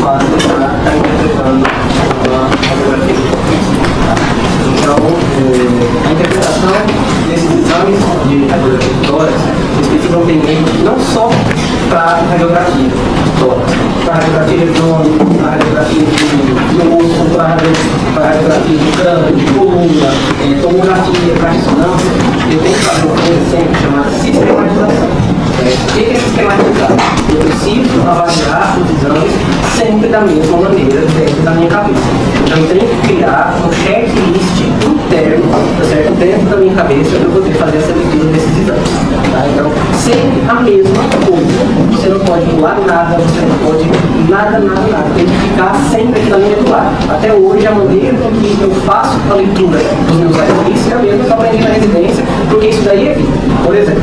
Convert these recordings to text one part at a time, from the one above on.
fase está interpretando uma radiografia. Então, a interpretação desses exames de radiografia de tórax, eles precisam ter não só para a radiografia do tórax, para a radiografia eletrônica, para a radiografia de osso, para a radiografia de crânio, de coluna, tomografia, para ressonância, eu tenho que fazer uma coisa sempre chamada sistematização. O que é sistematizar? Eu preciso avaliar os exames sempre da mesma maneira dentro da minha cabeça. Então eu tenho que criar um checklist interno, tá certo? Dentro da minha cabeça para eu poder fazer essa leitura desses exames. Tá? Então, sempre a mesma coisa. Você não pode pular nada, você não pode nada. Tem que ficar sempre aqui na linha do lado. Até hoje, a maneira que eu faço a leitura dos meus exercícios é a mesma que eu aprendi na residência, porque isso daí é vida. Por exemplo,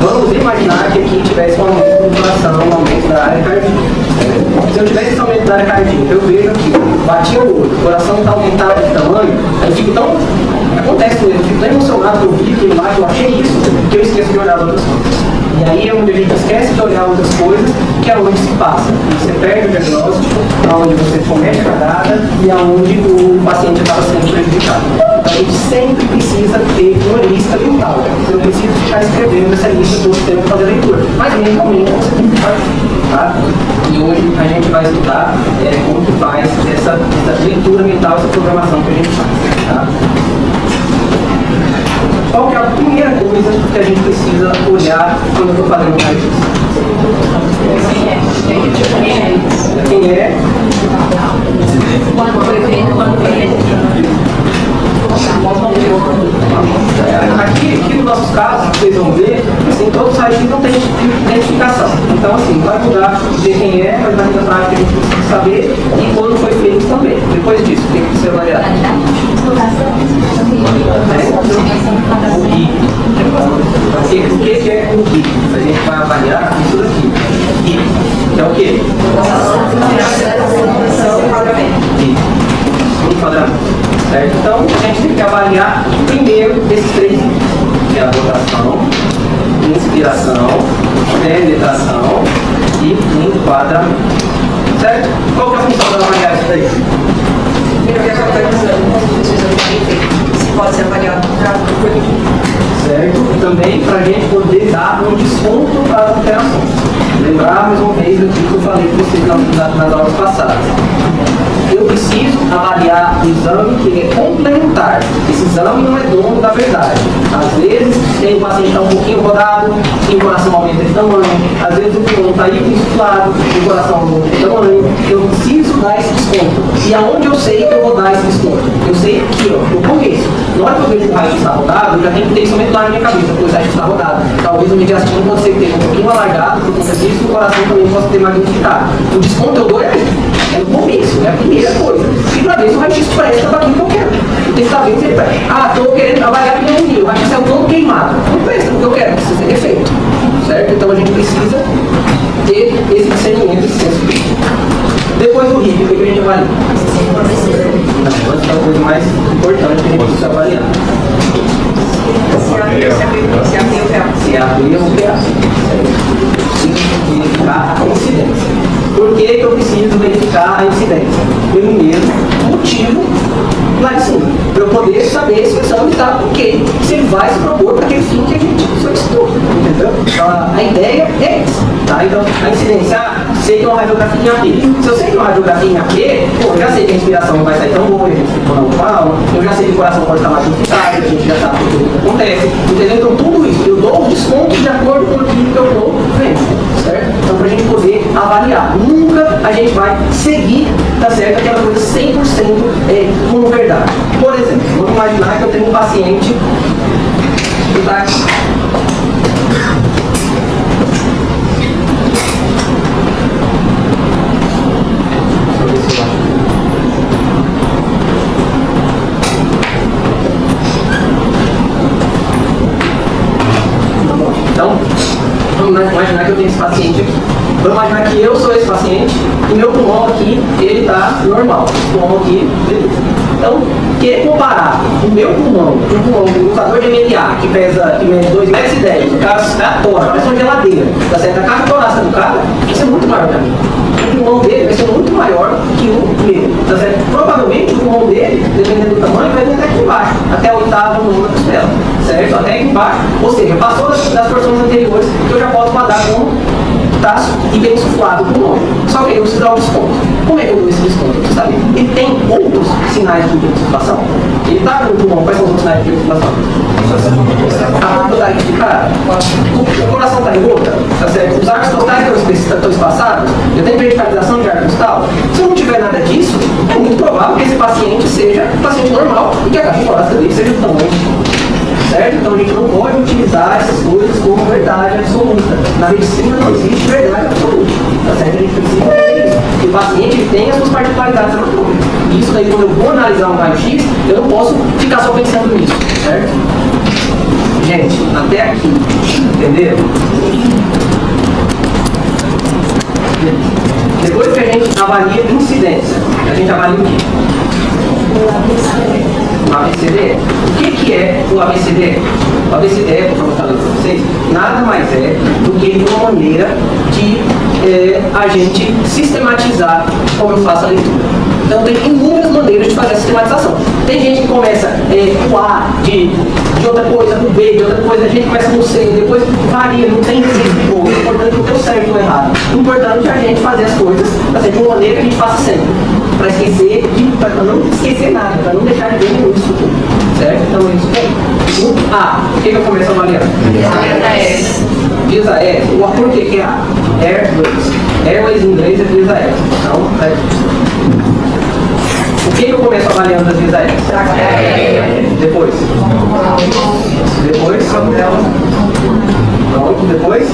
vamos imaginar que aqui tivesse um aumento do coração, um aumento da área cardíaca. Se eu tivesse esse aumento da área cardíaca, eu vejo aqui, bati o olho, o coração está aumentado de tamanho, eu fico tão... Acontece comigo, eu fico tão emocionado que eu vi aquilo lá, que eu achei isso, que eu esqueço de olhar outras coisas. E aí é onde a gente esquece de olhar outras coisas, que é onde se passa. Você perde o diagnóstico, onde você comete a cagada e aonde o paciente acaba sendo prejudicado. Então a gente sempre precisa ter uma lista mental. Você não precisa ficar escrevendo essa lista todo o tempo para fazer a leitura. Mas mentalmente você tem que fazer. Tá? E hoje a gente vai estudar como que faz essa leitura mental, essa programação que a gente faz. Tá? Qual que é a primeira coisa que a gente precisa olhar quando eu estou fazendo um raio-x? Quem é? Quando foi feito, quando foi feito. Aqui nos nossos casos, vocês vão ver, assim, todos os raios não tem identificação. Então, assim, vai mudar de quem é, mas na vida prática a gente precisa saber e quando foi feito também. Depois disso, tem que ser avaliado. O que é o RIP? A gente vai avaliar isso daqui. RIP, que é o quê? Enquadramento. Certo? Então, a gente tem que avaliar primeiro esses três itens, que é a rotação, inspiração, penetração e enquadramento. Certo? Qual que é a função de avaliar isso daí? Se pode ser avaliado para certo? E também para a gente poder dar um desconto para as alterações. Lembrar mais uma vez aqui que eu falei com vocês nas aulas passadas. Eu preciso avaliar o exame que ele é complementar. Esse exame não é dono da verdade. Às vezes, tem o paciente está um pouquinho rodado, e o coração aumenta de tamanho. Às vezes, o pulmão está insuflado, e o coração aumenta de tamanho. Eu preciso dar esse desconto. E aonde eu sei que eu vou dar esse desconto? Eu sei aqui, ó, no começo. Na hora que eu vejo que o raio está rodado, eu já tenho que ter isso aumentado na minha cabeça, porque o raio está rodado. Talvez o mediastino pode ser ter um pouquinho alargado, por conta disso, o coração também possa ter magnificado. O desconto eu dou é no começo, é a primeira coisa. E para ver se o raio-x presta para aquilo que eu quero. Eu tenho que saber se ele presta. Ah, estou querendo avaliar pneumonia, o raio-x é o todo queimado. Não presta porque eu quero, precisa ser defeito. Certo? Então a gente precisa ter esse discernimento, esse senso crítico. Depois do RIP, o que a gente avalia? Essa é a coisa mais importante que a gente precisa avaliar. Se abrir o PA. Verificar a incidência. Por que eu preciso verificar a incidência? Pelo mesmo motivo lá de cima. Para eu poder saber se o exame está ok. Se ele vai se propor para aquele fim que a gente solicitou. Entendeu? Então, a ideia é essa. Tá? Então, a incidência, sei que é uma radiografia em AP. Se eu sei que é uma radiografia em AP, eu já sei que a inspiração não vai sair tão boa, a gente ficou na palma, eu já sei que o coração pode estar mais magnificado, a gente já sabe o que acontece. Entendeu? Então, tudo isso, eu dou os descontos de acordo com aquilo que eu estou vendo. Certo? Então, para a gente poder avaliar. Nunca a gente vai seguir, tá certo? Aquela coisa 100% como verdade. Por exemplo, vamos imaginar que eu tenho um paciente que está aqui. Então, vamos imaginar que eu tenho esse paciente aqui. Vamos imaginar que eu sou esse paciente e meu pulmão aqui, ele está normal. O pulmão aqui, beleza. Então, querer comparar o meu pulmão com o pulmão do lutador de MMA, que pesa 2,10 metros, o cara está torre, parece uma geladeira, tá certo? A carga torácica do cara vai ser muito maior para mim. O pulmão dele vai ser muito mão dele, dependendo do tamanho, vai vir até aqui embaixo, até a oitava nona costela, certo? Até aqui embaixo, ou seja, passou das porções anteriores que eu já posso guardar com taço e bem insuflado com o nome. Só que aí eu preciso dar um desconto. Como é que eu dou esse desconto? Você sabe? Ele tem outros sinais de insuflação. Ele está no pulmão, quais são os outros sinais de insuflação? A boca está equiparada. O coração está em gota, tá certo? Os arcos costais estão espaçados. Eu tenho verticalização de arco costal. Se eu não tiver nada disso, é muito provável que esse paciente seja um paciente normal e que a caixa torácica dele seja do tamanho. Certo? Então a gente não pode utilizar essas coisas como verdade absoluta. Na medicina não existe verdade absoluta. Tá certo? A gente precisa ter isso. Que o paciente tem as suas particularidades anatômicas. E isso daí, quando eu vou analisar um raio-x, eu não posso ficar só pensando nisso. Certo? Gente, até aqui. Entenderam? Depois que a gente avalia incidência, a gente avalia o quê? O ABCD. O que é o ABCD? O ABCD, como eu falei para vocês, nada mais é do que uma maneira de a gente sistematizar como eu faço a leitura. Então tem inúmeras maneiras de fazer a sistematização. Tem gente que começa com A de outra coisa, com B de outra coisa, a gente começa com C, depois varia, não tem receita boa. O importante não ter o certo ou o errado. O importante é a gente fazer as coisas de uma maneira que a gente faça sempre. Para não esquecer nada, para não deixar de ver nenhum isso tudo. Certo? Então é isso aí. O A, o que eu começo a avaliar? Dias aéreos. Por que é A? Airways. Airways em inglês é dias aéreos. Então, o que eu começo avaliando das vias aéreas? Depois. Depois. Pronto, depois.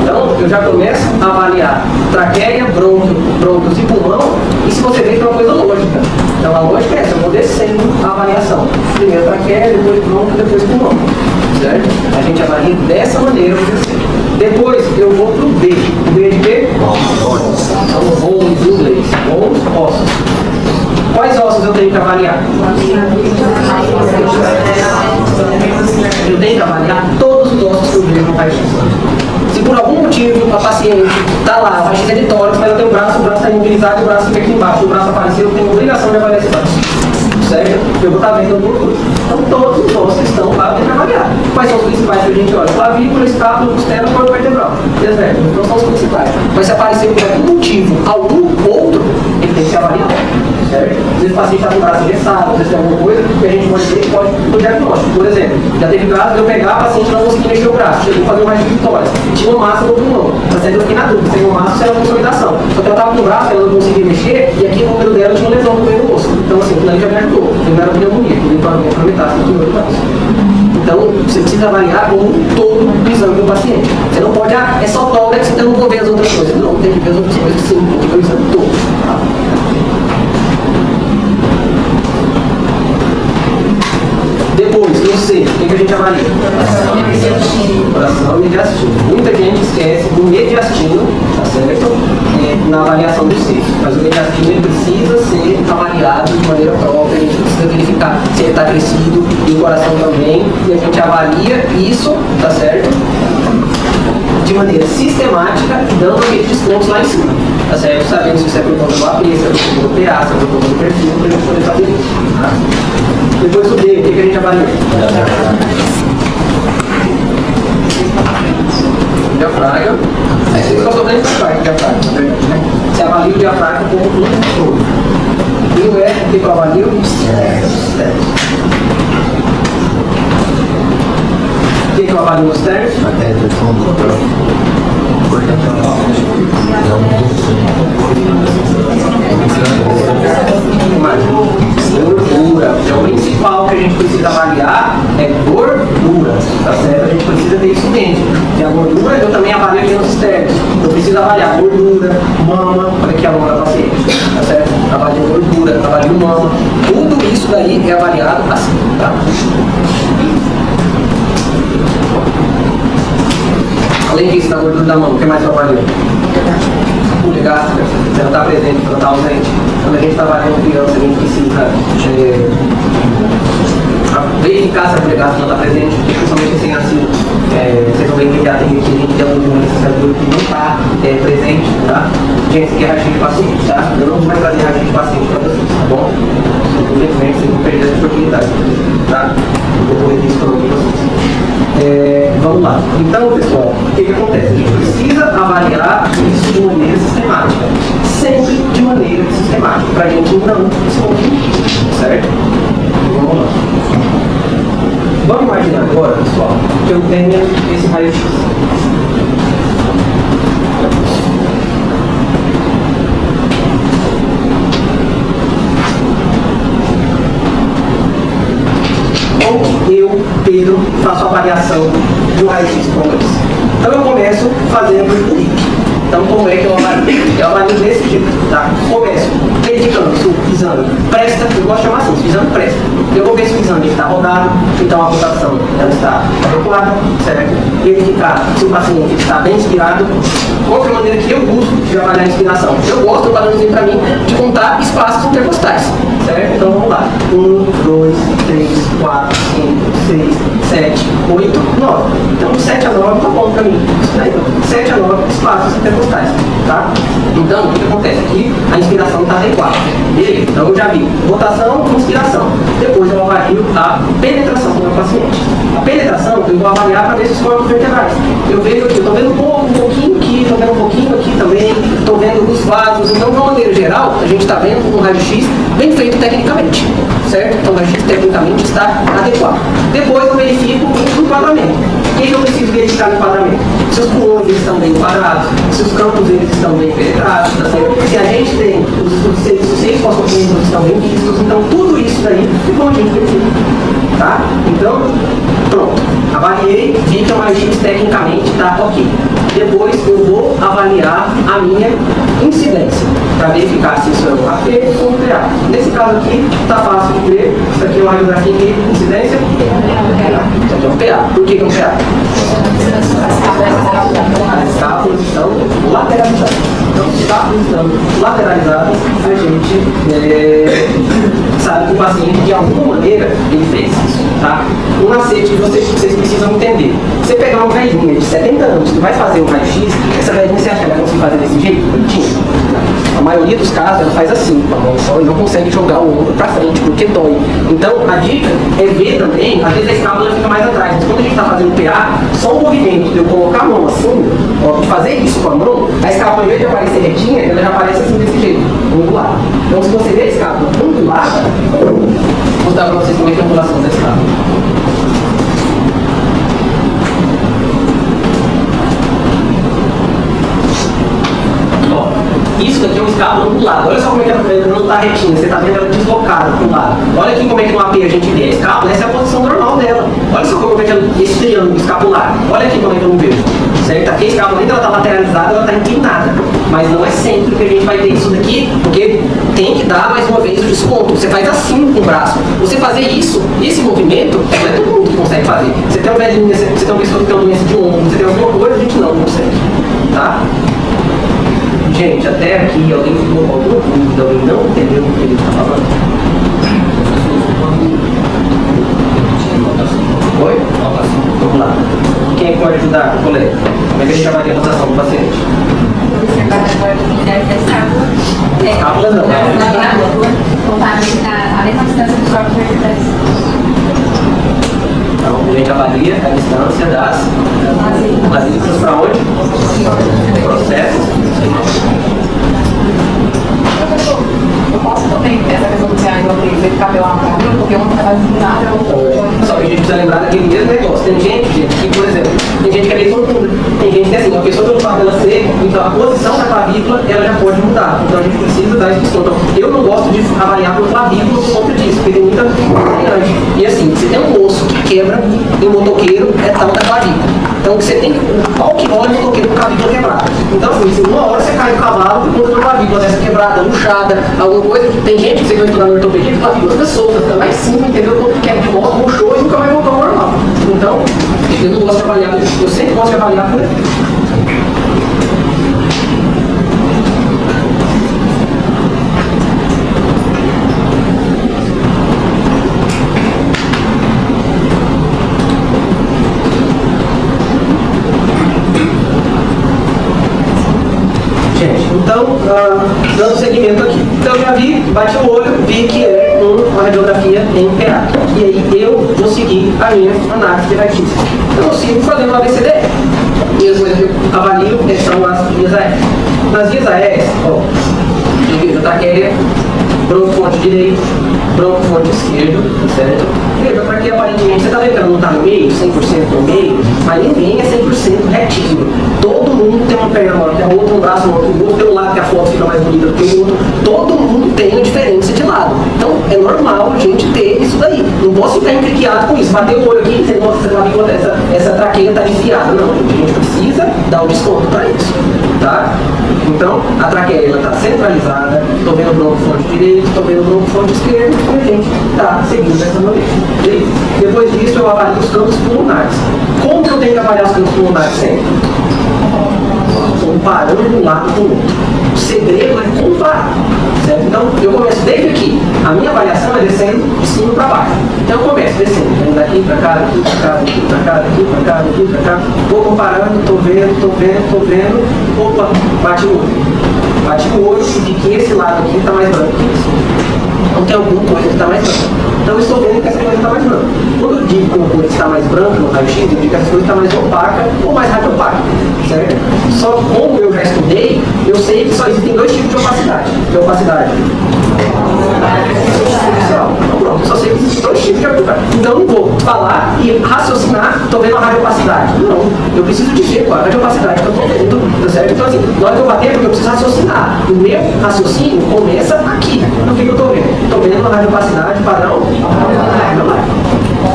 Então, eu já começo a avaliar traqueia, brônquios e pulmão. E se você ver que é uma coisa lógica. Então, a lógica é essa. Eu vou descendo a avaliação. Primeiro traqueia, depois brônquio, depois pulmão. Certo? A gente avalia dessa maneira. Depois, eu vou para o B. O B é de quê? Então, bones em inglês. Bones, ossos. Quais ossos eu tenho que avaliar? Eu tenho que avaliar todos os ossos que eu vejo no raio-x. Se por algum motivo a paciente está lá, o raio-x é de tórax, mas ela tem o braço está imobilizado e o braço fica aqui embaixo, o braço apareceu, eu tenho obrigação de avaliar esse braço. Certo? Eu vou estar vendo a gordura. Então todos os ossos estão lá para avaliar. Quais são os principais que a gente olha? Clavícula, escápula, costela, corpo vertebral. Certo? Então são os principais. Mas se aparecer por algum motivo, algum outro, ele tem que ser avaliado. Certo? Às vezes o paciente está com o braço engessado, às vezes tem alguma coisa que a gente pode ver, pode do diagnóstico. Por exemplo, já teve caso de eu pegar a paciente não conseguir mexer o braço, chegou a fazer um raio de vitória, tinha uma massa no pulmão. A paciente eu fiquei na dúvida, tem uma massa, será uma consolidação. Só que ela estava com o braço, ela não conseguia mexer, e aqui no número dela tinha uma lesão no meio do osso. Então assim, aquilo ali já me ajudou. Não era pneumonia, que eventualmente foi metástase no tumor do braço. Então, você precisa avaliar como todo o exame do paciente. Você não pode, é só tórax, então eu não vou ver as outras coisas. Não, tem que ver as outras coisas sim, tem que ver o exame todo. Tá? Depois, no C, o que a gente avalia? Coração e mediastino. Muita gente esquece do mediastino, tá certo? Na avaliação do C. Mas o mediastino ele precisa ser avaliado de maneira própria, a gente precisa verificar se ele está crescido e o coração também, e a gente avalia isso, tá certo? De maneira sistemática e dando aqueles descontos lá em cima, tá certo? Sabendo se isso é por conta do AP, se é por conta do PA, se é por conta do perfil, para a gente poder fazer isso. Tá? Depois do D, o que a gente avalia? Diafragma. Aí você só sobre essa parte, diafragma, na verdade, né? Você avalia o diafragma como um todo. E o E, o que eu avalio? O que eu avalio nos termos? Gordura. Então, o principal que a gente precisa avaliar é gordura, tá certo? A gente precisa ter isso em mente. E a gordura eu também avalio aqui nos externos. Eu preciso avaliar gordura, mama, olha aqui a mama da paciente, tá certo? Avalio gordura, avalio mama. Tudo isso daí é avaliado assim, tá? Além disso, na gordura da mão, o que mais eu avalio? Pulha gástrica, se ela está presente, se ela está ausente. Quando a gente está avaliando criança, a gente precisa verificar se a pulha gástrica não está presente, principalmente recém-nascido. Vocês vão ver que que atender que a gente tem um licenciador que não está presente, tá? Gente, isso aqui é raio-x de paciente, tá? Eu não vou mais fazer raio-x de paciente para vocês, tá bom? Infelizmente, vocês vão perder essa oportunidade, tá? Eu vou correr isso para vocês. Vamos lá. Então, pessoal, o que acontece? A gente precisa avaliar isso de maneira sistemática. Sempre de maneira sistemática, para a gente não se confundir, certo? Vamos lá. Vamos imaginar agora, pessoal, que eu tenha esse raio-x. Como eu, Pedro, faço a avaliação de um raio-x como esse? Então eu começo fazendo o link. Então, como é que eu avalio? Eu avalio desse tipo, tá? Começo verificando se o exame presta, eu gosto de chamar assim, se o exame presta. Eu vou ver se o exame está rodado, então a rotação ela está adequada, certo? Verificar se o paciente está bem inspirado. Outra maneira que eu uso de avaliar a inspiração, eu gosto, eu padronizo para mim, de contar espaços intercostais, certo? Então vamos lá. 1, 2, 3, 4, 5, 6, 7, 8, 9. Então 7 a 9 tá bom para mim. 7 a 9 espaços intercostais, tá? Então, o que acontece aqui? A inspiração está adequada. Beleza? Então eu já vi rotação, inspiração. Depois eu avalio a penetração do meu paciente. A penetração eu vou avaliar para ver se os corpos vertebrais. Eu vejo aqui, eu estou vendo um pouquinho aqui, estou vendo um pouquinho aqui também, estou vendo os vasos. Então, de uma maneira geral, a gente está vendo um raio-x bem feito tecnicamente, certo? Então, o raio-x tecnicamente está adequado. Depois eu verifico o enquadramento. O que eu preciso verificar no enquadramento? Se os pulmões estão bem enquadrados, se os campos eles estão bem penetrados, tá certo? Se a gente tem os seis fosfoclínicos estão bem vistos, então tudo isso daí é como a gente verifica, tá? Então, pronto. Avaliei, vi que o raio-x tecnicamente está ok. Depois eu vou avaliar a minha incidência, para verificar se isso é um AP ou um PA. Nesse caso aqui, está fácil de ver. Isso aqui é uma radiografia de incidência. Isso aqui é um PA. Por que é um PA? As escápulas estão lateralizadas. Então, se escápulas estão lateralizadas, a gente sabe que o paciente, de alguma maneira, ele fez isso, tá? Um macete que vocês precisam entender. Você pegar uma velhinha de 70 anos que vai fazer um raio-x, essa velhinha você acha que ela vai conseguir fazer desse jeito? Bonitinho? A maioria dos casos ela faz assim, com a mão só, e não consegue jogar o ombro para frente, porque dói. Então, a dica é ver também, às vezes a escápula fica mais atrás, mas quando a gente está fazendo PA, só o movimento de eu colocar a mão assim, ó, de fazer isso com a mão, a escápula, ao invés de aparecer retinha, ela já aparece assim desse jeito, ondulada. Então, se você vê a escápula ondulada, vou mostrar para vocês como é que é a ondulação da escápula. Isso daqui é um escápulo ondulado. Olha só como é que ela não está retinha, você está vendo ela deslocada para um lado. Olha aqui como é que no AP a gente vê a escápula, essa é a posição normal dela. Olha só como é que ela, esse triângulo escapular. Olha aqui como é que eu não vejo. Certo? Aqui a escápula, ainda ela está lateralizada, ela está inclinada. Mas não é sempre que a gente vai ter isso daqui, porque tem que dar mais uma vez o desconto. Você faz assim com o braço. Você fazer isso, esse movimento, não é todo mundo que consegue fazer. Você tem um velhinho, você tem uma pessoa que tem uma doença de ombro, você tem alguma coisa, a gente não consegue. Tá? Gente, até aqui alguém ficou com alguma dúvida, alguém não entendeu o que ele está falando? Oi? Vamos lá. Quem pode ajudar, colega? Como é que a gente avalia a rotação do paciente? Escápula não. A mesma distância dos corpos vertebrais. Então, a gente avalia a distância das basílicas para onde? Processo. Eu posso também essa questão do triângulo verificar pela armadura, porque uma está inclinada ou só que a gente precisa lembrar daquele mesmo negócio. Tem gente que, por exemplo, tem gente que é meio confunda. Tem gente que é assim, uma pessoa pelo fato dela ser, então a posição da clavícula ela já pode mudar. Então a gente precisa dar esse desconto. Então, eu não gosto de avaliar por clavícula por conta disso, porque tem muita variante. E assim, se tem um osso que quebra em motoqueiro, é tal da clavícula. Então você tem pau que rola e motoqueiro com clavícula quebrada. Então assim, se uma hora você cai no cavalo por conta da clavícula dessa quebrada, luxada, alguma coisa, tem gente que você vai estudar na ortopedia que clavícula fica solta, fica lá em cima, entendeu? Quando quebra de moto, murchou e nunca vai voltar ao normal. Então, eu não gosto de avaliar, eu sempre gosto de avaliar por aqui. Então, dando seguimento aqui. Então, eu já vi, bati o olho, vi que é uma radiografia em PA. E aí, eu vou seguir a minha análise de raio-x. Então, eu sigo fazendo o ABCD. E depois eu avalio quais são as vias aéreas. Nas vias aéreas, ó, eu vejo traqueia, broncofonte direito, broncofonte esquerdo, certo? Veja, para que aparentemente você está lembrando, não está no meio, 100% no meio, mas ninguém é 100% retinho. Todo mundo tem uma perna maior que a outra, um braço maior que o outro, tem um lado que a foto fica mais bonita do que o outro. Todo mundo tem uma diferença de lado. Então é normal a gente ter isso daí. Não posso ficar encriquiado com isso. Bater o olho aqui e dizer, nossa, você sabe que essa traqueia está desviada. Não, a gente precisa dar o desconto para isso. Tá? Então, a traqueia está centralizada, estou vendo o broncofonte direito, estou vendo o broncofonte esquerdo, e a gente está seguindo essa maneira. Depois disso, eu avalio os campos pulmonares. Como que eu tenho que avaliar os campos pulmonares sempre? Comparando um lado com o outro. O segredo é comparar. Certo? Então, eu começo desde aqui. A minha avaliação é descendo de cima para baixo. Então, eu começo descendo, indo daqui para cá, daqui para cá, daqui para cá, daqui para cá, daqui para cá. Vou comparando, estou vendo. Opa, bate o olho. Bate o olho e vi que esse lado aqui está mais branco que esse. Então, tem alguma coisa que está mais branca. Então, eu estou vendo que essa coisa está mais branca. Quando eu digo que uma coisa está mais branca no raio-x, eu digo que essa coisa está mais opaca ou mais radiopaca. Certo? Só que como eu já estudei, eu sei que só existem dois tipos de opacidade. Que é opacidade superficial. Então pronto, só sei que existem dois tipos de opacidade. Então eu não vou falar e raciocinar, estou vendo a radiopacidade. Não, eu preciso dizer qual é a radiopacidade que eu estou vendo. Tá certo? Então assim, na hora que eu bater, porque eu preciso raciocinar. O meu raciocínio começa aqui. No que eu estou vendo? Estou vendo a radiopacidade padrão.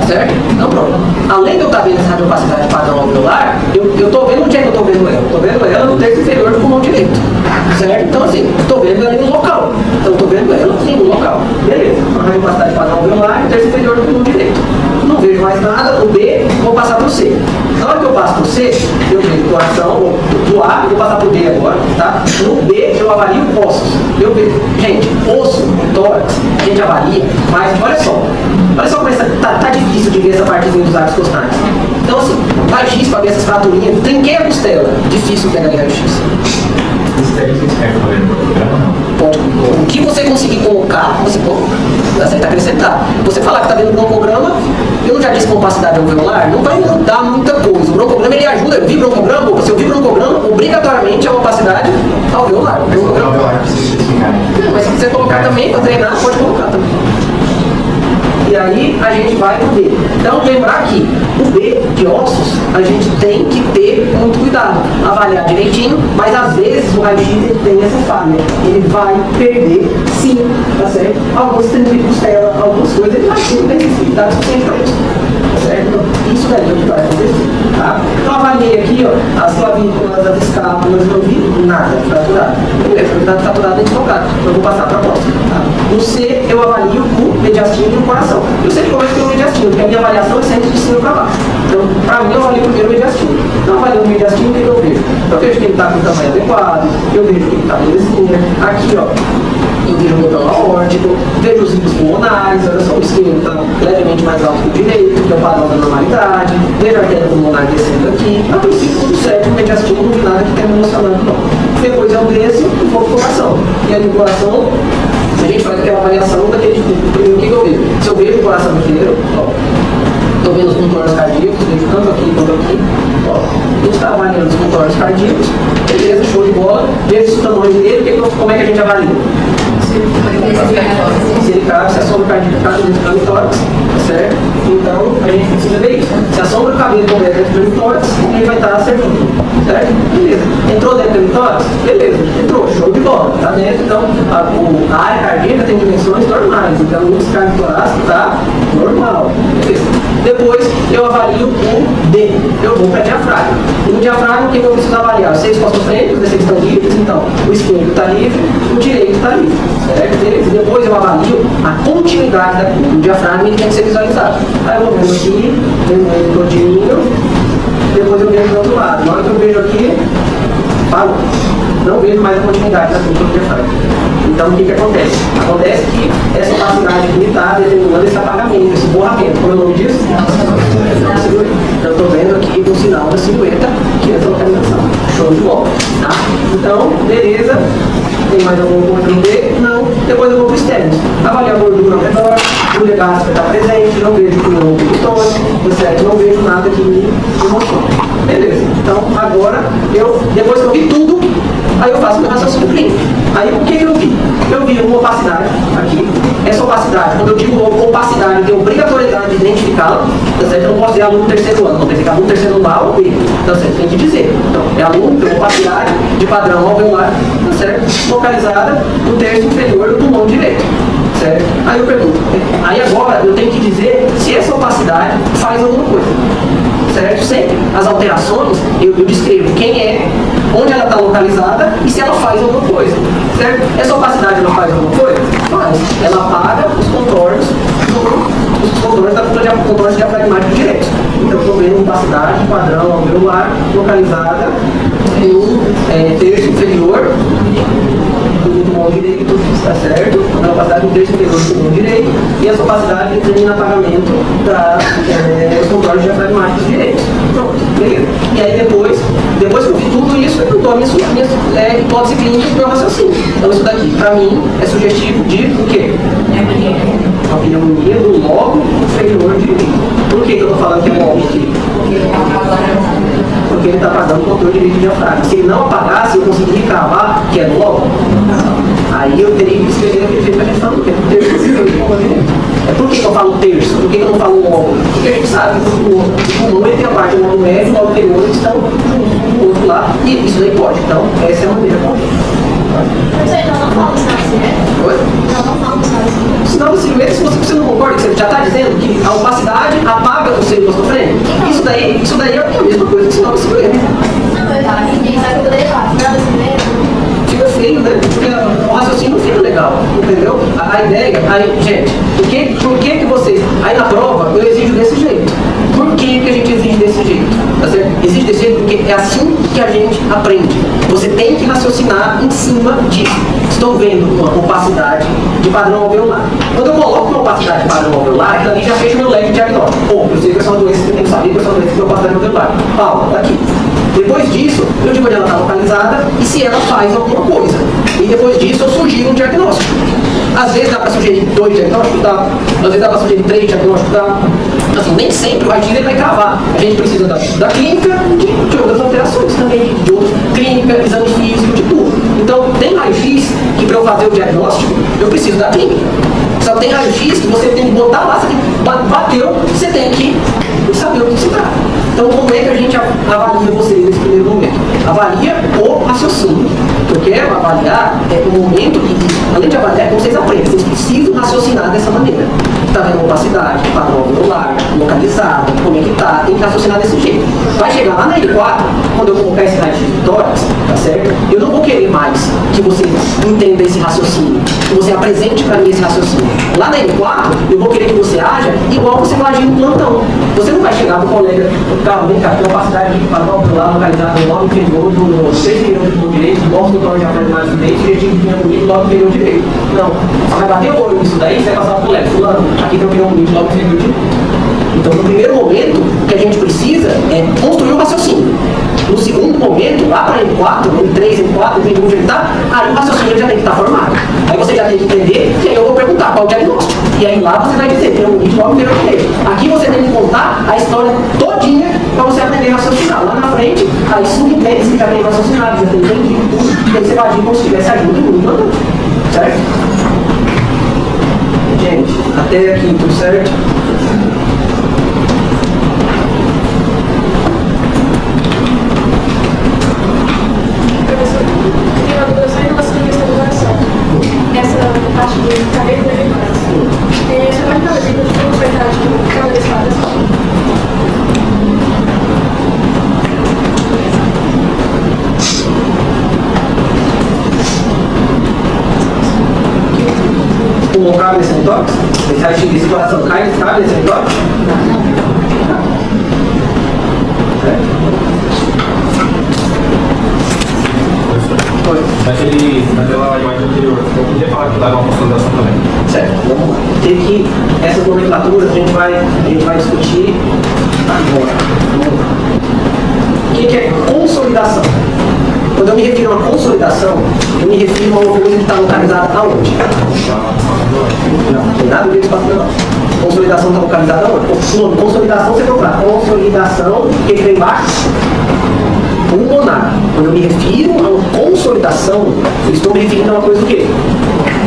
Certo? Então pronto. Além de eu estar vendo essa radiopacidade padrão alveolar, eu estou vendo onde é que eu estou vendo ela. Estou vendo ela no terço inferior do pulmão direito. Certo? Então assim, estou vendo ela no local. Então estou vendo ela sim no local. Beleza. A radiopacidade padrão alveolar e o terço inferior do pulmão direito. Não vejo mais nada, o B, vou passar para o C. Na hora que eu passo para o C, eu vejo coração, do A, eu vou passar para o D agora, tá? No B, eu avalio ossos. Eu vejo, gente, osso, tórax, a gente avalia, mas olha só como tá difícil de ver essa partezinha dos arcos costais. Então assim, raio-x para ver essas fraturinhas, trinquei a costela, difícil pegar raio-x. Pode. O que você conseguir colocar, você pode acrescentar. Você falar que está vendo o broncograma, eu não já disse compacidade alveolar, não vai mudar muita coisa. O broncograma ele ajuda, eu vi broncograma, se eu vi broncograma, obrigatoriamente é uma opacidade alveolar. Mas se quiser colocar também para treinar, pode colocar também. E aí a gente vai pro B. Então lembrar que o B de ossos a gente tem que ter muito cuidado, avaliar direitinho, mas às vezes o raio-x ele tem essa falha, ele vai perder sim, tá certo? Alguns tem de costela, algumas coisas ele vai ter necessidade suficiente para isso. Tá certo? Então, isso daí é o que vai acontecer. Tá? Então avaliei aqui ó, as clavículas, as escápulas, não vi nada fraturado. Beleza, está fraturado e deslocado. Eu vou passar para a próxima. Tá? No C eu avalio o mediastino e o coração. Eu sempre começo pelo mediastino, porque a minha avaliação é sempre de cima para baixo. Então, para mim, eu avalio primeiro o mediastino. Então, eu avalio o mediastino, o que eu vejo? Eu vejo que ele está com o tamanho adequado, eu vejo que ele está belezinha. Aqui, ó, eu vejo o botão aórtico, vejo os ricos pulmonares, olha só, o esquerdo está levemente mais alto que o direito, que é o padrão da normalidade. Vejo a artéria pulmonar descendo aqui. A princípio, tudo certo, o mediastino não vi nada que tenha me emocionado, não. Depois eu desço e vou pro coração. E aí, no coração, a gente faz aquela avaliação daquele tipo. Primeiro, o que eu vejo? Se eu vejo o coração inteiro, ó, estou vendo os contornos cardíacos, vejo tanto aqui, ó, a gente está avaliando os contornos cardíacos, beleza, show de bola, vejo o tamanho dele, como é que a gente avalia? Se ele cabe, se a sombra cardíaca cabe dentro do tórax, certo? Então, a gente precisa ver isso. Se a sombra do cabelo couber dentro do tórax, ele vai estar acertando, certo? Beleza. Entrou dentro do tórax? Beleza. Entrou, show de bola. Está dentro, então, a área cardíaca tem dimensões normais. Então, o descarga torácico está normal. Beleza. Depois, eu avalio o D. Eu vou para diafragma. E no diafragma, o que eu preciso avaliar? Os 6 costofrênicos, esses estão livres, então, o esquerdo está livre, o direito está livre. Certo? Beleza. Depois eu avalio a continuidade da curva. O diafragma ele tem que ser visualizado. Aí eu vou vendo aqui, vendo ele todinho, depois eu vejo do outro lado. Na hora que eu vejo aqui, parou. Não vejo mais a continuidade da curva do diafragma. Então o que acontece? Acontece que essa opacidade aqui está determinando esse apagamento, esse borramento. Como é o nome disso? Eu estou vendo aqui o sinal da silhueta, que é essa localização. Show de bola. Tá? Então, beleza. tem mais alguma coisa no D? Não. Depois eu vou para os externos. Avaliar a gordura ao redor, o legaço está presente, não vejo que não tem estômago, certo? Não vejo nada que me emocione. Beleza. Então, agora, depois que eu vi tudo, aí eu faço meu raciocínio clínico. Aí, o que eu vi? Eu vi uma opacidade aqui. Essa opacidade, quando eu digo opacidade, eu tenho obrigatoriedade de identificá-la, tá certo? Eu não posso dizer aluno do terceiro ano, não tem que ficar aluno do terceiro ano A ou B, tá certo? Tem que dizer. Então, é aluno, tem opacidade de padrão alveolar, tá certo? Localizada no terço inferior do pulmão direito. Certo? Aí eu pergunto, aí agora eu tenho que dizer se essa opacidade faz alguma coisa. Certo? Sempre. As alterações, eu descrevo quem é, onde ela está localizada e se ela faz alguma coisa. Certo? Essa opacidade ela faz alguma coisa? Faz. Ela apaga os contornos da contornos diafragmáticos direitos. Então, eu estou vendo opacidade, padrão alveolar, localizada no terço inferior do pulmão direito, está certo? A opacidade do terço inferior do pulmão direito e essa opacidade determina apagamento para os contornos diafragmáticos direitos. Pronto, beleza. E aí depois que eu vi tudo isso, eu dou a minha hipótese clínica do meu raciocínio. Então isso daqui, para mim, é sugestivo de o quê? A pneumonia do lobo inferior direito. Por que eu estou falando que é lobo aqui? Porque ele está apagando o controle direito de diafragma. Se ele não apagasse, eu conseguiria cravar que é no lobo. Aí eu teria que escrever aquele jeito que a gente fala, que é o terço inferior do pulmão direito. Por que eu falo terço? Por que eu não falo lobo? Porque a gente sabe que o pulmão tem a parte do lobo médio e o lobo inferior estão no outro lado. E isso daí pode. Então, essa é a maneira correta. Então não fala o sinal de silhueta? Oi? Não fala o sinal de silhueta. O sinal de silhueta, se você não concorda, você já está dizendo que a opacidade apaga o seio esquizofrênico. Isso daí é a mesma coisa que o sinal de silhueta. Não, eu tava ninguém sabe que eu poderia falar. Sinal de silhueta. Fica feio, né? Porque o raciocínio não fica legal, entendeu? A ideia, aí, gente, por que vocês... Aí na prova eu exijo desse jeito. Por que a gente exige desse jeito? Tá certo? Exige desse jeito porque é assim que a gente aprende. Você tem que raciocinar em cima disso. Estou vendo uma opacidade de padrão alveolar. Quando eu coloco uma opacidade de padrão alveolar, aquilo ali já fecha o meu leque de diagnóstico. Pô, eu sei que são doenças que eu tenho que saber, que são doenças que eu opacidade alveolar. Paulo, tá aqui. Depois disso, eu digo onde ela está localizada e se ela faz alguma coisa. E depois disso, eu sugiro um diagnóstico. Às vezes dá para sugerir 2 diagnósticos, dá. Às vezes dá para sugerir 3 diagnósticos, dá. Assim, nem sempre o raio-x vai cravar. A gente precisa da clínica e de outras alterações também, de outros, clínica, exame físico, de tudo. Então, tem raio-x que para eu fazer o diagnóstico, eu preciso da clínica. Só tem raio-x que você tem que botar lá, bateu, você tem que saber o que se trata. Então, como é que a gente avalia vocês nesse primeiro momento? Avalia o raciocínio. O que eu quero avaliar é o momento e, além de avaliar, é como vocês aprendem. Vocês precisam raciocinar dessa maneira. Está vendo opacidade, padrão alveolar, localizado, como é que está, tem que raciocinar desse jeito. Vai chegar lá na L4, quando eu colocar esse raio-x de tórax, tá certo? Eu não vou querer mais que você entenda esse raciocínio, que você apresente para mim esse raciocínio. Lá na L4, eu vou querer que você haja igual você vai agir no plantão. Você não vai chegar para o colega, calma, vem cá, tem uma opacidade de padrão alveolar localizado no lobo inferior do 6 milhões do direito, do nosso doutor de diafragmático direito, e de pneumonia do lobo inferior direito. Não. Você vai bater o olho nisso daí, você vai passar para o colega, fulano, aqui tem um pneumonia do lobo inferior direito. Então, no primeiro momento, o que a gente precisa é construir o raciocínio. No segundo momento, lá para M4, M3, M4, M5, onde ele está, aí o raciocínio já tem que estar formado. Aí você já tem que entender, e aí eu vou perguntar qual o diagnóstico. E aí lá você vai dizer, tem um nível logo inferior direito. Aqui você tem que contar a história todinha para você aprender a raciocinar. Lá na frente, aí subentende que já tem raciocinado, já tem entendido tudo, e aí você vai agir como se tivesse ajuda em mundo, certo? Gente, até aqui tudo certo? Essa parte do cabelo da vigilância. Você vai dar dica de como vai estar de cada vez Pulmão cabe nesse detox? Esse raio-x de situação cabe nesse detox? Naquela imagem anterior, eu podia falar que dá uma consolidação também. Certo, vamos lá. Tem que, essas nomenclaturas a gente vai discutir agora. Vamos lá. O que é consolidação? Quando eu me refiro a uma consolidação, eu me refiro a uma coisa que está localizada aonde? Não tem nada a ver com espaço menor. Consolidação está localizada aonde? Consolidação, você procurar. Consolidação, o que vem embaixo? Pulmonar. Quando eu me refiro a uma consolidação, eu estou me referindo a uma coisa do quê?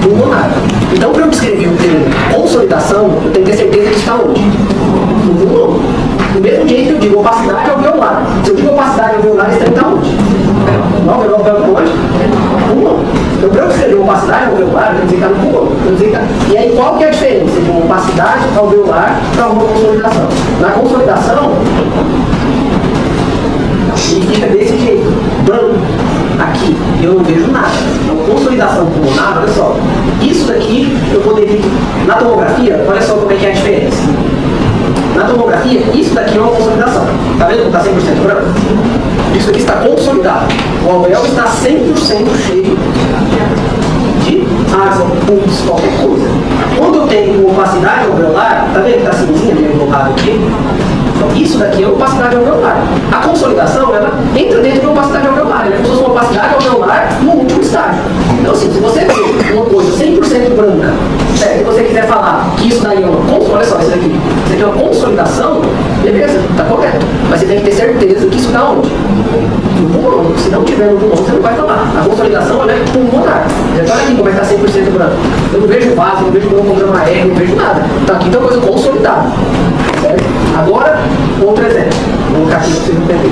Pulmonar. Então, para eu descrever o termo consolidação, eu tenho que ter certeza que está onde? No pulmão. Do mesmo jeito que eu digo opacidade alveolar. Se eu digo opacidade alveolar, esse termo está onde? No alveolar onde? Pulmão. Então, para eu descrever opacidade alveolar, eu tenho que dizer que está no pulmão. E aí, qual que é a diferença de uma opacidade alveolar para uma consolidação? Na consolidação, e fica desse jeito, branco, aqui, eu não vejo nada. Então, consolidação pulmonar, olha só, isso daqui eu poderia, na tomografia, olha só como é que é a diferença. Na tomografia, isso daqui é uma consolidação. Tá vendo como está 100% branco? Isso aqui está consolidado. O alvéolo está 100% cheio de água, pus, qualquer coisa. Quando eu tenho opacidade alveolar, tá vendo que está cinzinha meio borrado aqui? Então, isso daqui é opacidade alveolar. A consolidação, ela entra dentro de opacidade alveolar. Ela é como se fosse uma opacidade alveolar no último estágio. Então, assim, se você vê uma coisa 100% branca, certo? Se você quiser falar que isso daí é uma consolidação, olha só, isso aqui é uma consolidação, beleza, tá correto. Mas você tem que ter certeza que isso dá onde? No pulmão. Se não tiver no pulmão, você não vai falar. A consolidação, ela é pulmonar. Já olha aqui como é que está 100% branco. Eu não vejo vaso, não vejo programa aéreo, não vejo nada. Então, aqui tem uma coisa consolidada. Certo? Agora, outro exemplo. Vou colocar aqui para vocês entenderem.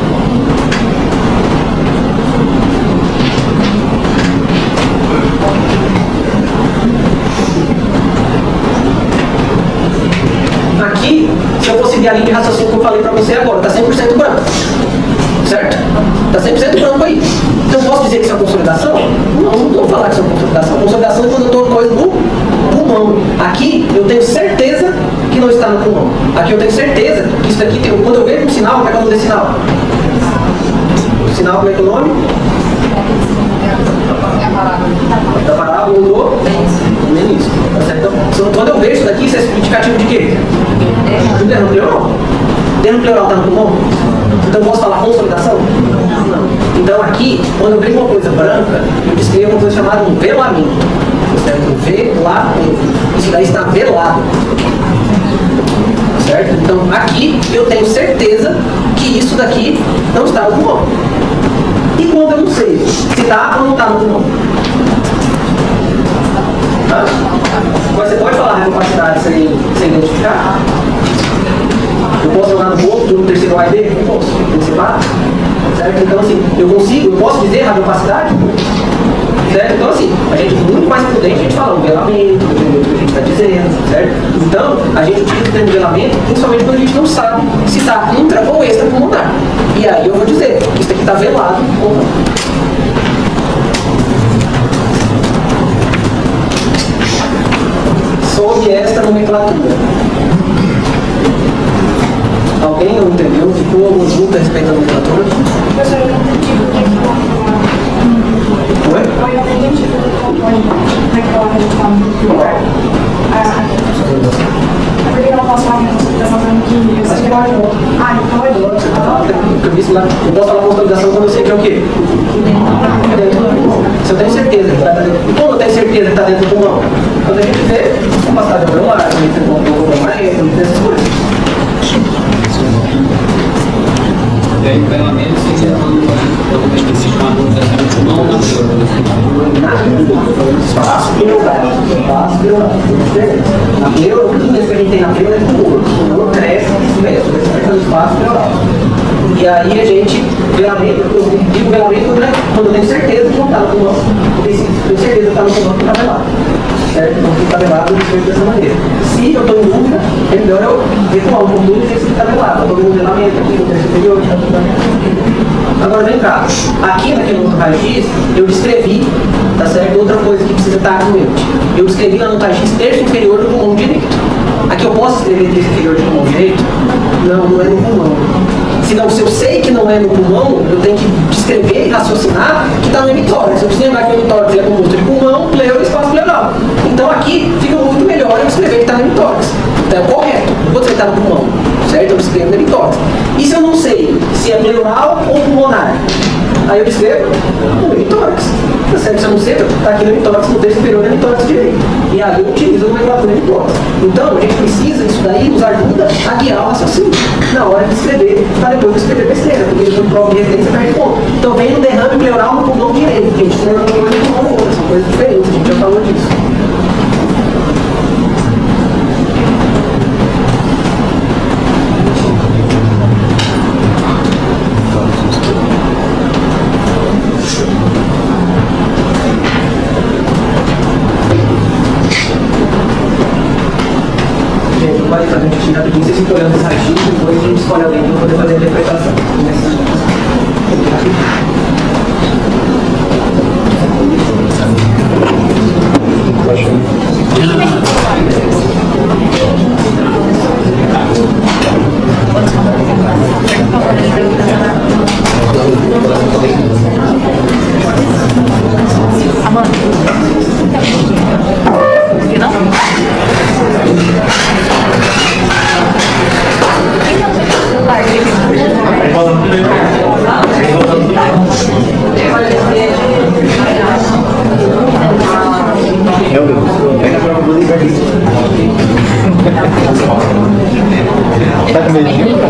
Aqui, se eu fosse seguir a linha de raciocínio que eu falei para você agora, está 100% branco. Certo? Está 100% branco aí. Então, posso dizer que isso é consolidação? Não vou falar que isso é consolidação. Consolidação é quando eu estou com coisa no pulmão. Aqui, eu tenho certeza que não está no pulmão. Aqui eu tenho certeza que isso daqui tem. Quando eu vejo um sinal, como é que eu vou dizer sinal? O sinal, como é que é o nome? Da parábola do menisco. Tá certo? Então, quando eu vejo isso daqui, isso é indicativo de quê? Do derrame pleural. Derrame pleural está no pulmão? Então, eu posso falar consolidação? Não. Então, aqui, quando eu vejo uma coisa branca, eu descrevo uma coisa chamada um velamento. Certo? Velamento. Isso daí está velado. Certo? Então, aqui, eu tenho certeza que isso daqui não está no pulmão. E quando eu não sei se está ou não está no pulmão? Tá? Mas você pode falar a capacidade sem identificar? Eu posso jogar no ponto, no terceiro A e B? Não posso. Tem que separar. Certo? Então, assim, eu posso dizer radiopacidade? Certo? Então, assim, a gente é muito mais prudente, a gente fala um velamento, dependendo do que a gente está dizendo, certo? Então, a gente utiliza o termo velamento, principalmente quando a gente não sabe se está intra ou extrapulmonar. E aí eu vou dizer que isso aqui está velado ou não. Sob esta nomenclatura. Alguém não entendeu? Ficou alguma dúvida a respeito da nomenclatura? Professor, eu não entendi o que é Oi? eu não entendi como é que coloca a gente fala é porque eu não posso falar que eu estou falando que eu sei que pode. Então pode. Eu posso falar consolidação quando eu sei que é o quê? Se eu tenho certeza que está dentro. E como eu tenho certeza que está dentro do pulmão? Quando a gente vê capacidade alveolar, a gente tem um pouco mais, a gente tem essas coisas. E aí, velamento, se você uma harmonização não espaço pleural. Espaço pleural. Na pleura, o único que a gente tem na pleura é o pulmão. O pulmão cresce e mexe. Esse é o espaço pleural. E aí a gente, velamento, eu digo velamento, né? Quando eu tenho certeza que não está no pulmão. Tenho certeza que está no pulmão que está velado. Certo? Então fica velado dessa maneira. Se eu estou em dúvida, é melhor eu recuar um pouco e ver se está velado. Eu estou vendo um velamento aqui no terço superior. Agora vem cá. Aqui naquele outro raio-x, eu descrevi, tá certo? Outra coisa que precisa estar no mente. Eu descrevi lá no raio-x terço inferior do pulmão direito. Aqui eu posso escrever terço inferior do pulmão direito? Não é no pulmão. Se eu sei que não é no pulmão, eu tenho que descrever e raciocinar que está no hemitórax. Eu preciso lembrar que o hemitórax é composto de pulmão, pleura e espaço pleural. Então aqui fica muito melhor eu escrever que está no hemitórax. Então é correto. Eu vou dizer que está no pulmão. Certo? Eu escrevo no hemitórax. E se eu não sei se é pleural ou pulmonar? Aí eu descrevo o hemitórax. Tá certo? Isso é no centro, está aqui no hemitórax, no terço superior do hemitórax direito. E ali eu utilizo a nomenclatura hemitórax. Então, a gente precisa, isso daí nos ajuda a guiar o raciocínio na hora de escrever, para depois escrever besteira, porque depois de prova de referência perde ponto. Então, vem no derrame pleural no pulmão direito, gente. Isso não é uma coisa com outra, são coisas diferentes, a gente já falou disso. Vai fazer um xixi rapidinho, vocês ficam olhando esse raio-x, depois a gente escolhe alguém para poder fazer a interpretação. Tá com medinho? Tá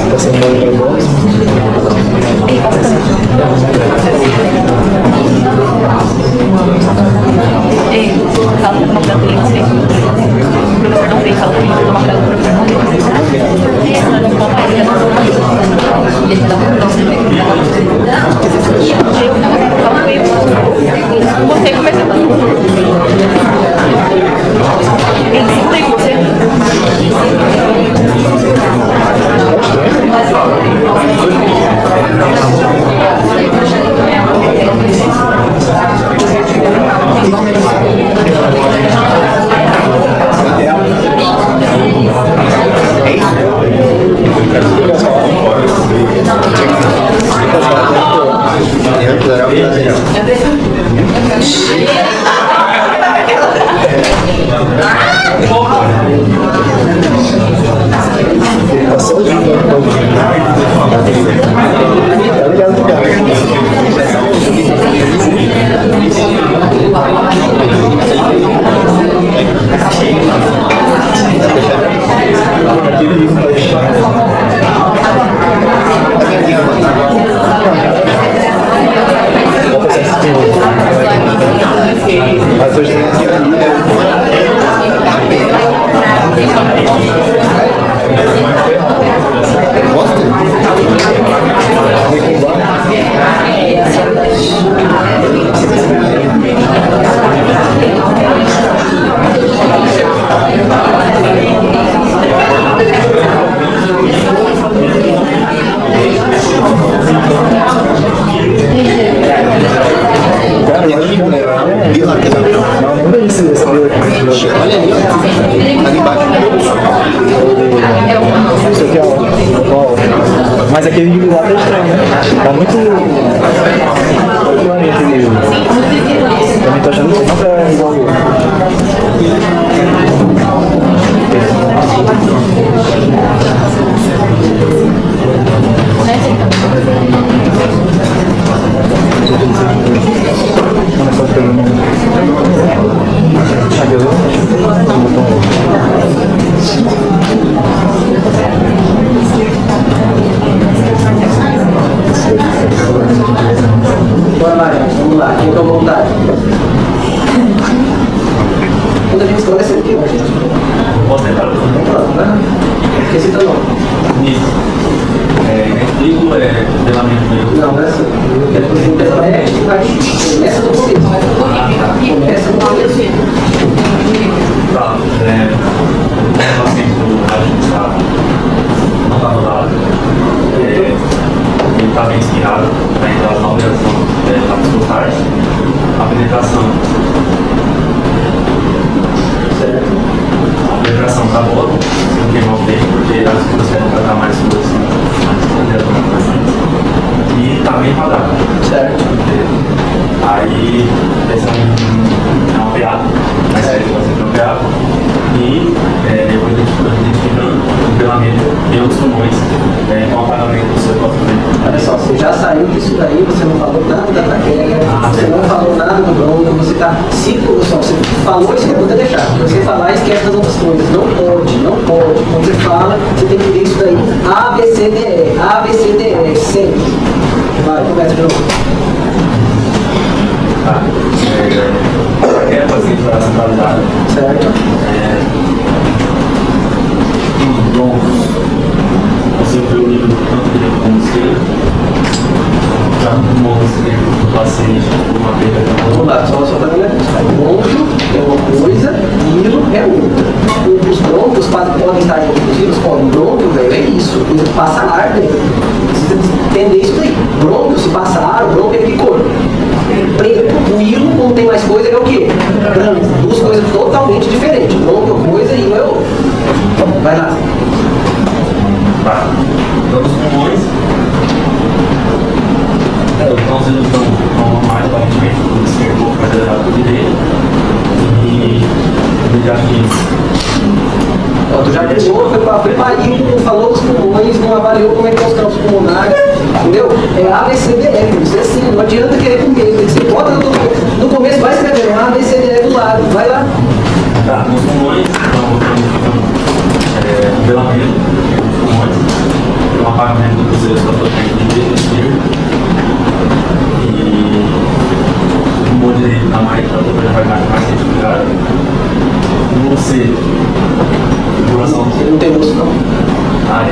sendo bom. Fala que uma criança tem que ser. O professor não fez, fala que uma criança o professor não fez. Não conta ele, ele dá você começa ele tem você. Mas hoje mas aquele de lá tá estranho, né? Tá muito. Também tô achando que não tá igual o outro. Bora, Maria, vamos lá, quem tá à vontade? Quando a gente escolhe, é sempre aqui, gente. Posso tentar? Pronto, né? Esqueci teu nome. Nisso. Explico delamento meu. Não, não é assim. Quero que você entenda bem, a gente vai. Começa do começo. Começa do começo. Tá. O delamento do rádio não está no lado. Ele está bem inspirado para entrar na alteração da discussão. A penetração. Certo. A penetração está boa, não queimou o tempo, porque as pessoas vão tratar mais suas. E está bem enquadrado. Certo. Aí, esse é um PA, mais sério que você tem um PA. E depois identificando o pelamento e os pulmões com o apagamento do seu próprio tempo. Olha só, você já saiu disso daí, você não falou nada da traqueia, você não falou nada do bronco, você tá. Se você falou isso, eu vou deixar. Se você falar, esquece das outras coisas. Não pode, não pode. Quando você fala, você tem que ver isso daí. A, B, C, D, E. A, B, C, D, E. Sempre. Vai, começa de novo. Tá. Qualquer paciente para centralizada. Certo? Os broncos. Você vê o nível tanto direito como esquerdo. Já no pulmão esquerdo do paciente, uma perda de Vamos lá, só para ver. Bronco é uma coisa, hilo é outra. Os broncos podem estar inclusivos com bronco, velho, é isso. Coisa que passa ar, velho. Precisa entender isso daí. Bronco, se passa ar, o bronco é de cor. Preto, o hilo, como tem mais coisa, é o quê? Branco. Duas coisas totalmente diferentes. Bronco é uma coisa e hilo é outra. Vai lá. Tá. Então, os pulmões. Então, os dedos estão mais aparentemente do esquerdo para o direito. E o jardim. Tu já pegou, foi para hilo, falou dos pulmões, não avaliou como é que estão os campos pulmonares, entendeu? É A, B, C, D, E, isso é assim, não adianta querer com medo, você bota no começo, vai escrevendo A, B, C, D, E do lado, vai lá. Tá, nos pulmões, então, velamento, nos pulmões, um apagamento dos dedos da potência de direita e esquerda. E o pulmão direito está mais, vai mais identificado. Você, coração. Você não tem osso, não. Ah,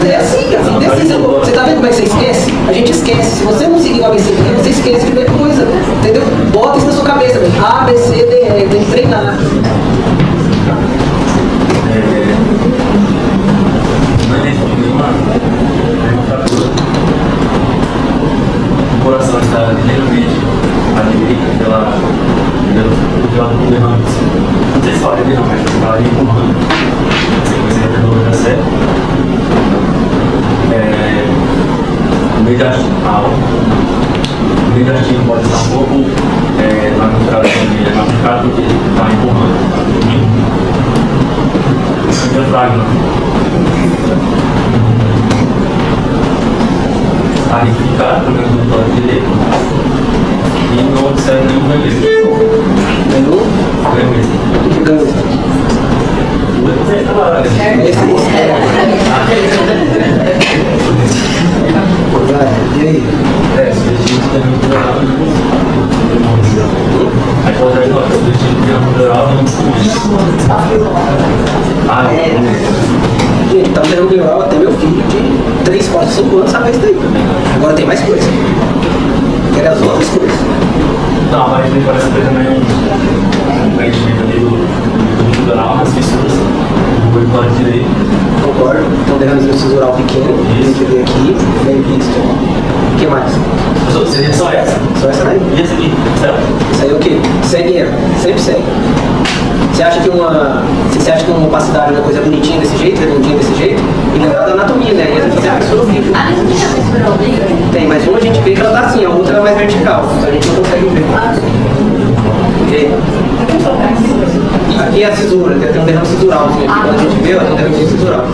É assim, cara. Você tá vendo como é que você esquece? A gente esquece. Se você não seguir o ABCD, você esquece de ver coisa. Entendeu? Bota isso na sua cabeça, velho. A, B, C, D, E. Tem que treinar. Não identifico nenhuma fratura. O coração está ligeiramente à direita pela derrame. Não sei se fala de derrame, mas está ali empurrando. Sequência de dor da série. O meio da pode estar um pouco machucado porque está empurrando. O diafragma está retificado por dentro do lado direito e não observa nenhum vermelho. Nenhum? Vermelho. Que ganho. Vai, e aí? Esse destino também melhorava no aí pode aí nós, o destino que melhorava no Gente, tá vendo neural até meu filho de 3, 4, 5 anos sabe isso daí. Agora tem mais coisa. Quer as outras coisas. não, mas ele parece ter também um preenchimento ali do litoral nas fissuras do lado direito. Concordo. Então derramezinho cisural pequeno. A gente vê aqui. Bem visto. O que mais? Seria só essa? Só essa daí. E essa aqui, certo? Isso aí é o quê? Segue ela. Sempre segue. Você acha que uma opacidade é uma coisa bonitinha desse jeito, redondinha desse jeito? E lembrar da anatomia, né? E a gente tem a pessoa viva. Ah, não tinha pessoa obriga? Tem, mas uma a gente vê que ela tá assim, a outra é mais vertical. A gente não consegue ver. Ok? Aqui é a cisura, tem um derrame cisural. Assim, quando a gente vê, ela tem um derrame cisural.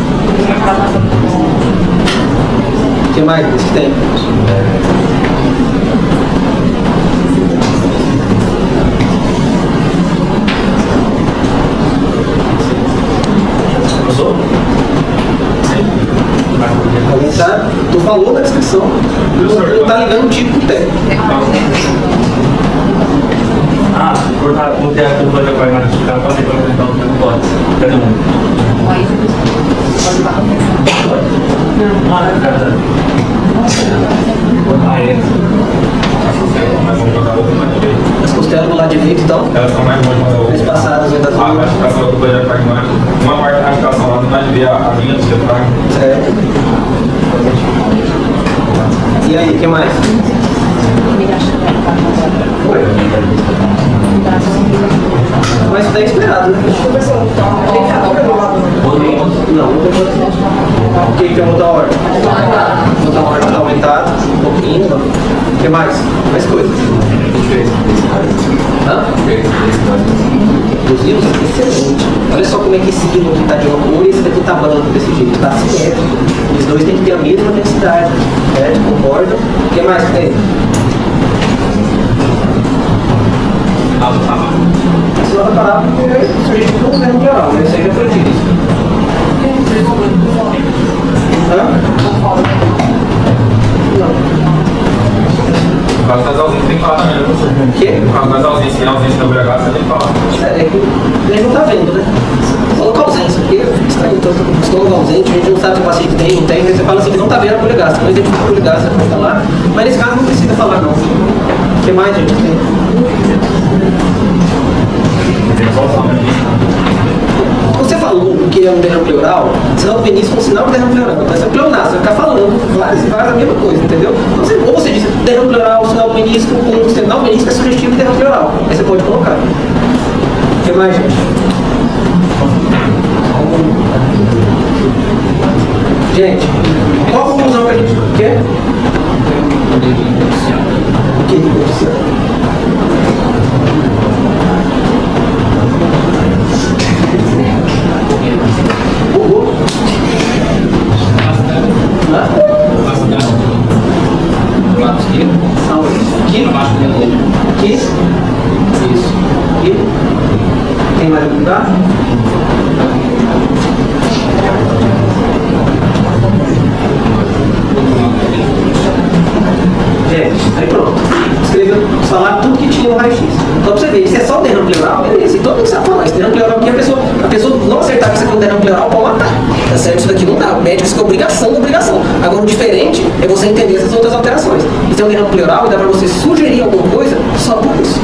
O que mais que tem? Gostou? Sim. Alguém sabe? Tu falou na descrição. Não tá ligando o tipo que tem. Ah, cortar, coloquei a curva de apoio mais ficar para representar o tempo pode. Cadê um? Ah, é verdade. Ah, é. As costelas do lado direito, então, Elas são mais longe, espaçadas dentro da a zona. ramificação do projeto faz mais. Uma parte da ramificação lá não vai ver a linha do diafragma. Certo. E aí, o que mais? Mas isso daí é esperado, né? Não, não tem outra. O que tem outra ordem? Outra ordem está aumentada, um pouquinho. O que mais? Mais coisas. Hã? reduzidos, excelente. Olha só como é que esse hilo aqui está de uma cor e esse daqui está branco desse jeito, está simétrico. Os dois têm que ter a mesma densidade, certo? Concorda? O que mais que tem? Isso vai parar porque surgiu tudo no geral, né? Isso aí já foi dito. No caso das ausências tem que falar também, né? O quê? No caso das ausências, tem ausência no BH, você tem que falar. É que ele não está vendo, né? Coloca ausência, porque está então, estômago ausente, a gente não sabe se o paciente tem, não tem, você fala assim, ele não está vendo a poligástrica, não identifica a poligástrica, você vai falar, mas nesse caso não precisa falar não. O que mais, gente? Tem? Você falou que é um derrame pleural, sinal do Vinícius com sinal de derrame pleural. Então, você é pleonato, você vai ficar falando várias e várias a mesma coisa, entendeu? Então, ou você diz derrame pleural, sinal do Vinícius com sinal do Vinícius é sugestivo de derrame pleural. Aí você pode colocar. O que mais, gente? Gente, qual a conclusão que a gente quer? O que aconteceu? Tem mais algum lugar? Gente, aí pronto. Escreveu, falar tudo que tinha no raio-x. Então pra você ver, se é só o derrame pleural, beleza. Todo mundo sabe falar. Esse derrame pleural aqui, a pessoa não acertar que isso aqui é um derrame pleural, pode matar. Tá certo? Isso daqui não dá. O médico, isso é obrigação da obrigação. Agora o diferente é você entender essas outras alterações. Se é um derrame pleural, dá pra você sugerir alguma coisa só por isso.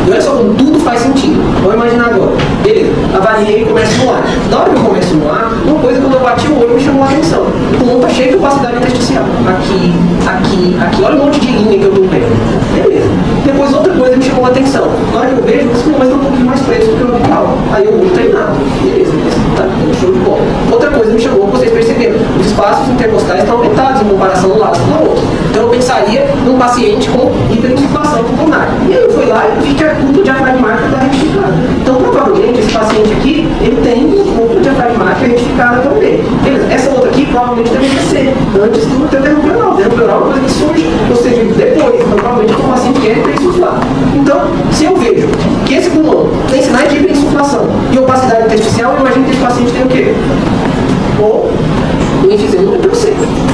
E olha só como tudo faz sentido. Vamos imaginar agora. Beleza, avaliei e começo no ar. Da hora que eu começo no ar, uma coisa quando eu bati o olho me chamou a atenção. O pulmão tá cheio de opacidade intersticial. Aqui. Olha um monte de linha que eu não vejo. Beleza. Depois outra coisa me chamou a atenção. Na hora que eu vejo, esse pulmão está um pouquinho mais preto do que o habitual. Aí eu vou treinar. Beleza, tá show de bola. Outra coisa me chamou, vocês perceberam. Os espaços intercostais estão aumentados em comparação do lado com o outro. Então eu pensaria num paciente com hiperinflação pulmonar. E aí eu fui lá e vi que a curva diafragmática está retificada. Então provavelmente esse paciente aqui, ele tem uma curva diafragmática retificada também. Beleza, essa outra aqui provavelmente deveria ser antes do teu derrame pleural. O derrame pleural é uma coisa que surge, ou seja, depois. Então provavelmente o paciente quer hiperinsuflar. Então, se eu vejo que esse pulmão tem sinais de hiperinsuflação e opacidade intersticial, eu imagino que esse paciente tem o quê? Ou o enfisema no DPOC.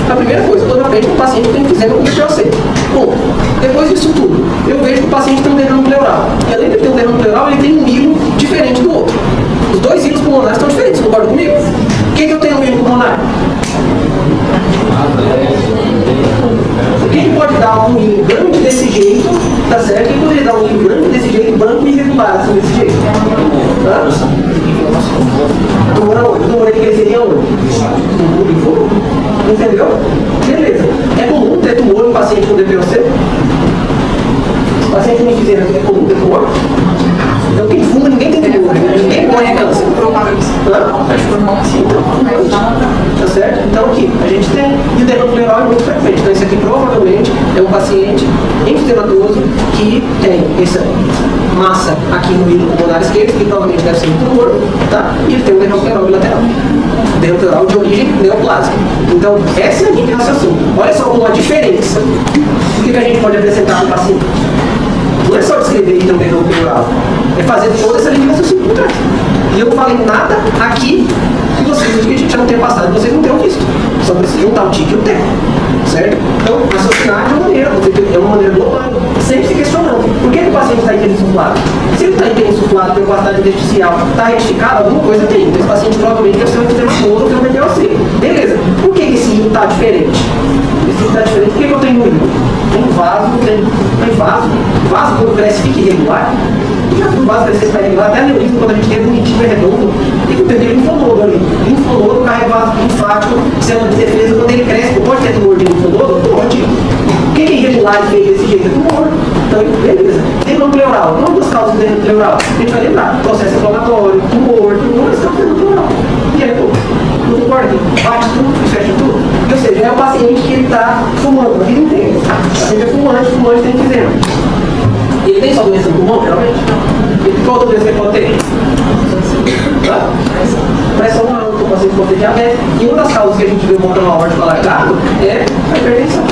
A primeira coisa, toda vez que o paciente tem enfisema no DPOC. Bom, depois disso tudo, eu vejo que o paciente tem um derrame pleural. E além de ter um derrame pleural, ele tem um hilo diferente do outro. Os dois hilos pulmonares estão diferentes, concorda comigo? O que eu tenho no hilo pulmonar? Quem pode dar um hilo grande desse jeito, tá certo? Quem poderia dar um hilo grande desse jeito, branco e irregular, assim, desse jeito? Tumor aonde? Tumor aí cresceria onde? Entendeu? Beleza. É comum ter tumor em paciente com DPOC? Paciente com enfisema é comum ter tumor? Então quem fuma, ninguém tem tumor, ninguém morre de câncer. Tá certo? Então aqui, a gente tem, e o derrame pleural é muito frequente. Então esse aqui provavelmente é um paciente enfisematoso que tem essa massa aqui no hilo pulmonar esquerdo, que provavelmente deve ser um tumor, tá? E ele tem um derrame pleural bilateral. Derrame pleural de origem neoplásica. Então essa é a linha de raciocínio. Olha só como a diferença. O que a gente pode apresentar no paciente? Não é só descrever e ter um derrame pleural, é fazer toda essa linha de raciocínio por trás. E eu não falei nada aqui que vocês, que a gente já não tenha passado, vocês não tenham visto. Só precisa juntar o TIC e o TEC, certo? Então, raciocinar de uma maneira, é uma maneira global, sempre se questionando. Por que o paciente está hiperinsuflado? Se ele está hiperinsuflado, tem capacidade intersticial, está retificado, alguma coisa tem. Então, esse paciente provavelmente deve ser um enfisema ou ter um DPOC. Beleza. Por que esse hilo está diferente? Esse hilo está diferente. Por que eu tenho um hilo? Tem vaso, tem vaso. Vaso, quando cresce, fica irregular. Já que o vaso cresce, fica irregular. Até aneurisma, quando a gente tem bonitinho, é redondo, tem que ter linfonodo ali. Linfonodo carrega vaso linfático, célula de defesa, quando ele cresce, pode ter tumor de linfonodo? Pode. O que é irregular e feio desse jeito? É tumor. Então, beleza. Derrame pleural. Qual das causas do derrame pleural? A gente vai lembrar. Processo inflamatório, tumor, essa causas do derrame pleural. E aí, pô, não concorda que bate tudo e fecha tudo? Ou seja, é o paciente que ele está fumando a vida inteira. O paciente é fumante tem enfisema. Ele tem só doença no pulmão, geralmente? Qual outra doença que ele pode ter? diabetes. E uma das causas que a gente vê montando uma aórtica alargada é a hipertensão.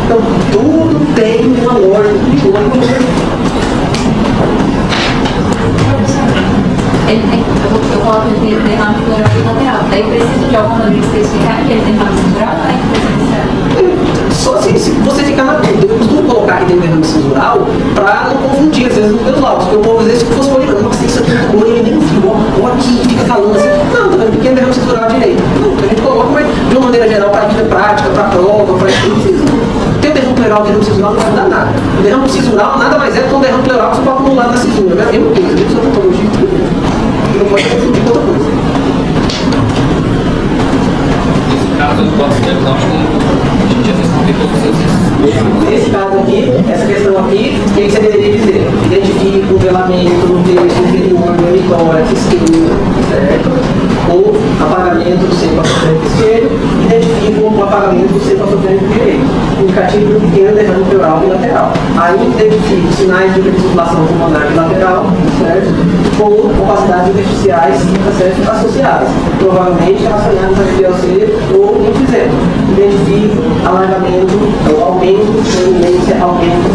Então, tudo tem uma ordem de Eu coloco ele tem derrame pleural bilateral. Daí precisa de alguma maneira especificar que ele tem derrame cintural ou é que Só se você ficar na dúvida, eu costumo colocar que tem derrame cintural para não confundir, às vezes, pelos laudos. Porque o povo, às vezes, se fosse olhando, nossa, isso aqui é dor, e nem viu, ó aqui, fica falando assim, não, tá vendo, pequeno derrame cintural direito. Não, a gente coloca, mas de uma maneira geral, para a vida prática, para a prova, para ter o derrame pleural, o derrame cintural não vai dar nada. O derrame cintural nada mais é do que um derrame pleural que você pode acumular na cintura, né? A mesma coisa, mesmo sua patologia, não pode confundir com outra coisa. Nesse caso, eu posso ter a gente já respondeu todos esses. Nesse caso aqui, essa questão aqui, o que você deveria dizer? Identifique o velamento no terço inferior do hemitórax esquerdo, certo? Ou apagamento do seio passofrênico esquerdo, identifique o apagamento do seio passofrênico direito, indicativo de um pequeno derrame pleural bilateral. Aí identifique sinais de circulação pulmonar bilateral, certo? Ou opacidades intersticiais, certo? Associadas, provavelmente relacionadas a GLC ou enfisema. Identifique alargamento, ou aumento, tendência, aumento,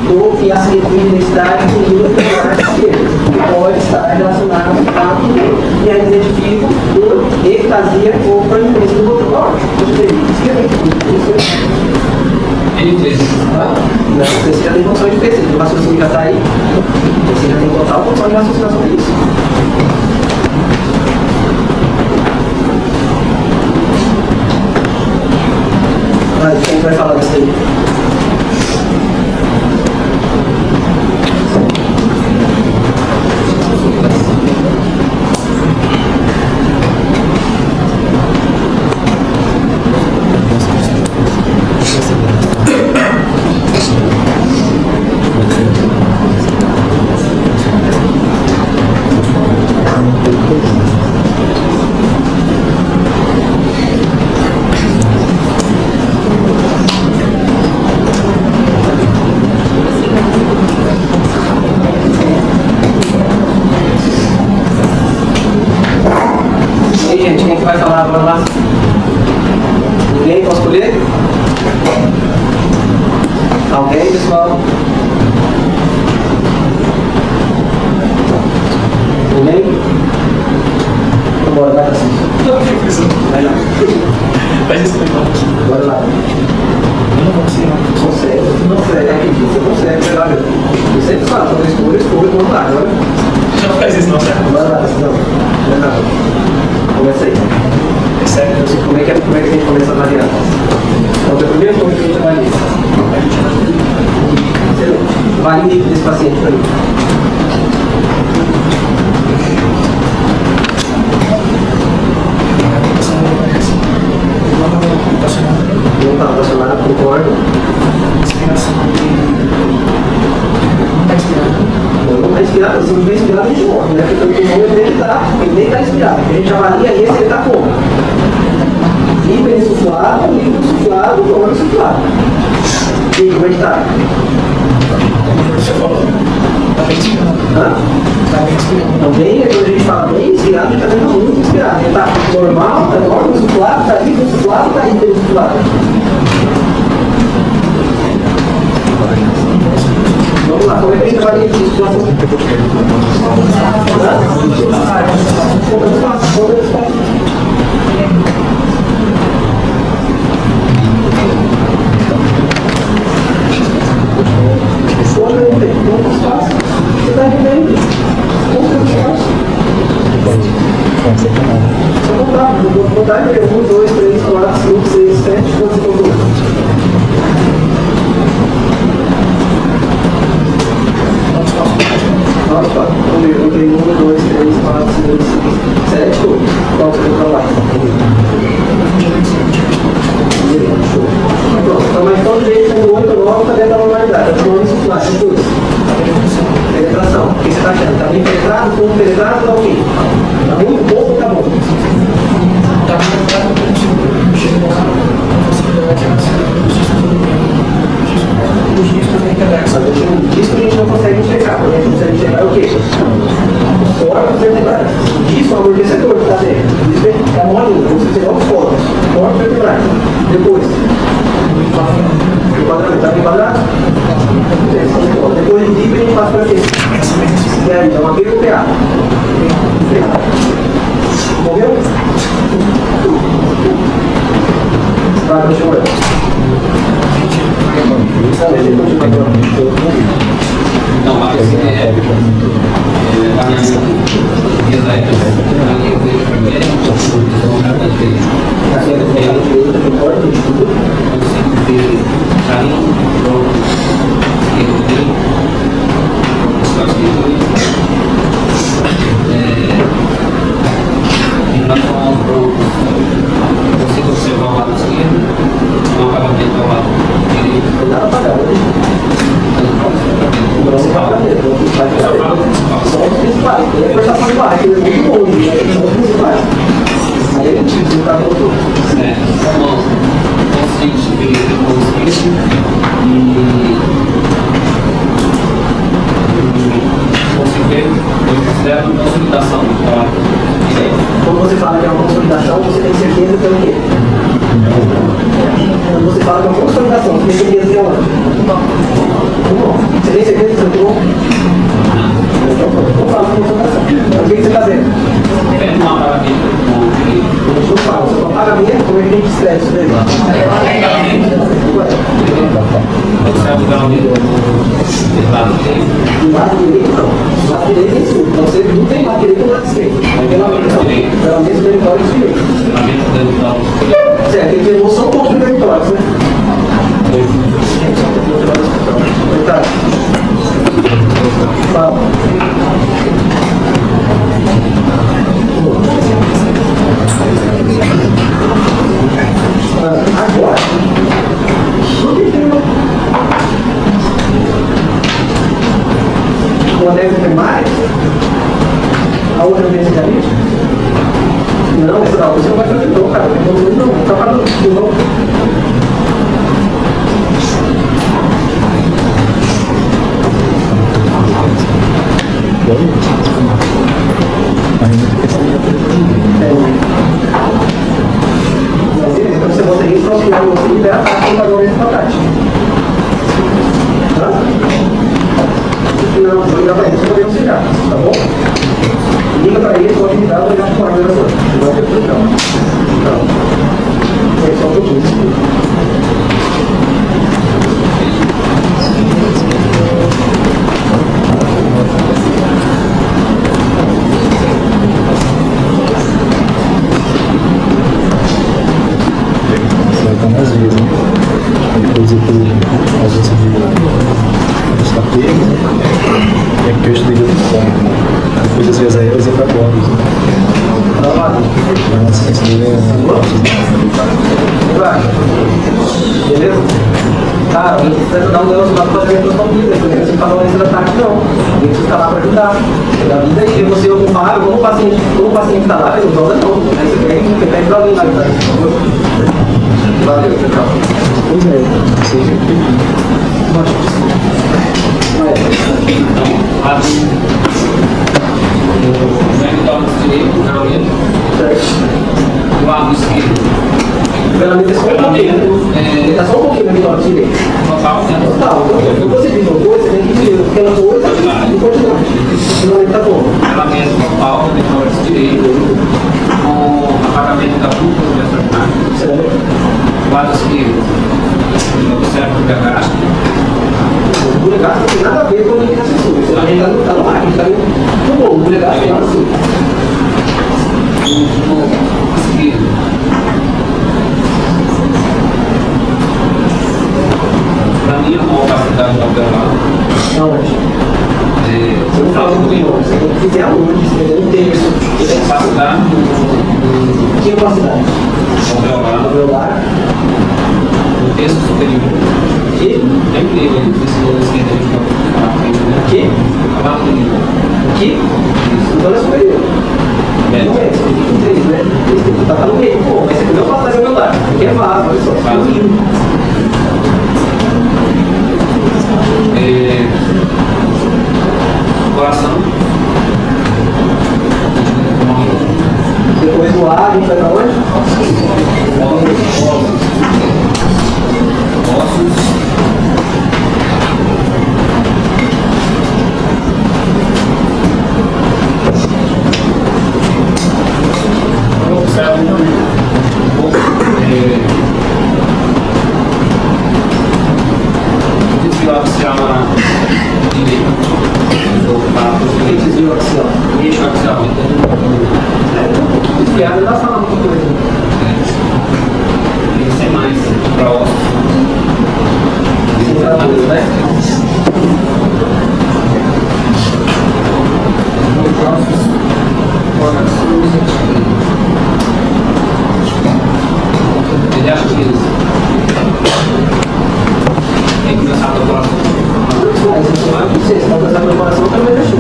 ou e assimetria de densidade do nível pulmonar esquerdo, que pode estar relacionado a e aí identifico por ectasia ou proeminência do botão órtico. N3. Não, você já tem função de PC, o raciocínio já está aí. Você já tem total função de raciocinar sobre isso. Mas quem vai falar disso aí? Vai falar agora lá? Ninguém? Posso escolher? Alguém, pessoal? Ninguém? Então bora, vai assim. Vai lá. Faz isso comigo. Bora lá. Eu não vou conseguir, não. Consegue, não consegue. É que você consegue, vai lá, meu. Você fala, quando eu escolho, vamos lá, agora. Não faz isso, não, certo? Bora lá, não. Não é nada. Começa aí. Sério? Como é que a gente começa a variar? Então, o primeiro ponto que a gente avalia. Avalie o nível desse paciente para mim. Não está apaixonado, concordo. Não está inspirado, se não estiver inspirado, a gente morre, né? Porque o pulmão ele nem está inspirado. A gente avalia esse, ele está como? Hiperinsuflado, liposuflado, clorossuflado. E como é que está? Você falou. Tá bem inspirado. Hã? Tá bem inspirado. Então, quando a gente fala bem inspirado, a gente está vendo muito inspirado. Ele está normal, está normosuflado, está liposuflado, está hiperinsuflado. Vamos lá, como é que a gente avalia isso? Você está vivendo? Vou botar aqui 1, 2, 3, 4, 5, 6, 7, quantos pontos? Nossa, eu tenho 1, 2, 3, 4, 5, 6, 7, qual que eu vou falar? Pronto, então, mas todo jeito, sendo 8 ou 9, está dentro da normalidade. Está falando isso lá, é tudo. Penetração. O que você está achando? Está bem penetrado? Pouco penetrado? Está ok? Está muito pouco? Está bom. Tá bem penetrado, eu chego lá, não consigo levar aqui, mas Isso que a gente não consegue enxergar. Quando a gente consegue enxergar é o quê? Os órgãos vertebrais. Isso é o amortecedor que está dentro. Isso é a molinha, como você não foda. Órgãos vertebrais. Depois, enquadramento. Tá enquadrado? Depois de livre, a gente passa para quê? E aí, é uma PA. Morreu? Vai, deixa eu ver. Então, a minha em relação aos blocos, consigo observar o lado esquerdo, um apagamento ao lado direito. Nada apagado. Não apagamento. São os principais. Tem a prestação de barra, que é muito longe, são os principais. Aí a gente está no outro. Então, consigo ver o esquerdo e consigo ver, eu considero uma consolidação do lado direito. Quando você fala que é uma consolidação, você tem certeza que é o quê? Quando você fala que é uma consolidação, você tem certeza que é onde? Você tem certeza que você não? Então, vamos falar de consolidação. O que você está vendo? Tem um apagamento com o direito. Deixa eu falar, o seu apagamento, como é que a gente escreve isso daí? Observa o apagamento do lado direito. Do lado direito, não. Do lado direito é isso. Então, você não tem lado direito do lado esquerdo. Pelo menos do território esquerdo. Apagamento do lado direito. Certo, tem que ter só um pouquinho do território, né? Tá. Fala. Agora, por que tem uma deve ter mais? A outra vez de ali? Não, essa da outra você não vai fazer não, cara. Não, tá falando de novo. Então você bota isso para auxiliar você e libera a parte do pagamento da prática. Tá? Não, vou ligar para ele, você pode auxiliar, tá bom? Liga para ele, pode me dar, eu vou ligar para o coordenador. Não vai ter problema. Então, foi só um pouquinho. Vai estar mais vezes, né? Depois eu fui a ausência de estapego, né? E aqui eu estudei de outro ponto, né? Depois das vezes aí eu usei para bônus, né? Então, assim, isso daí Beleza? Cara, a gente precisa dar um negócio lá para fazer a questão vida, porque você fala antes da tarde, não. A gente está lá para ajudar. Da vida aí, você eu comparo, como o paciente está lá, ele não joga não. Aí você pede para alguém lá ajudar. Valeu, tchau. Pois é, seja Então, lado o lado direito, geralmente, do lado esquerdo. Pela mente é só um pouquinho. Ele está só um pouquinho na minha direita. Total, né? Total. Então, você diz uma coisa, você tem que dizer aquela coisa e continuar. Senão ele está bom. Geralmente, total, do lado direito, com apagamento da dupla do extraordinário. Certo? Do lado esquerdo, observa o garagem. O bulegaço não tem nada a ver com a linha de raciocínio. Você está no ar, a gente está no bom. O bulegaço é assim. Do esquerdo. Para mim, é uma opacidade alveolar. Aonde? Você não fala muito bom. Você tem que dizer aonde, você tem um terço. Opacidade Que opacidade? alveolar. Alveolar. O terço superior. Que? Tem que ler, não sei se eu esqueci de falar. Que? Abaixo do nível. Que? Então é superior. Não é, você tem que dizer, né? Você tá no meio, pô, mas você não passa da alveolar. Porque é vaso, olha só. coração. Depois do ar, a gente vai pra onde? Ossos. Observe um pouco o desvio axial direito do papo. Desvio axial. Eixo axial. Desviado, não dá pra falar muita coisa. Tem que ser mais para ossos. Ele acha que eles tem que começar pelo coração. Não sei, se não pensar no coração, também deixa.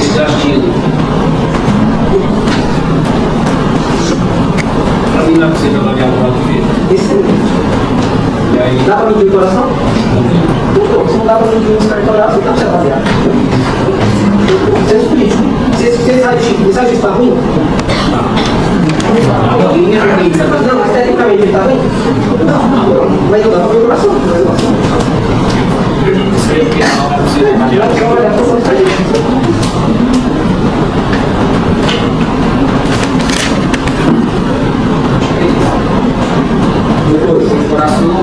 Eles acham que para mim não é possível avaliar o lado de vida. Excelente. E aí, Dá pra medir o coração? Não, se não dá pra medir o cartolado, você tá sendo avaliado. Senso crítico. Você sabe se está ruim? Não, mas tecnicamente ele está ruim? Não. Mas não dá pra ver o coração. escrevo que não é possível avaliar. Vai olhar a função cardíaca. Depois, o coração,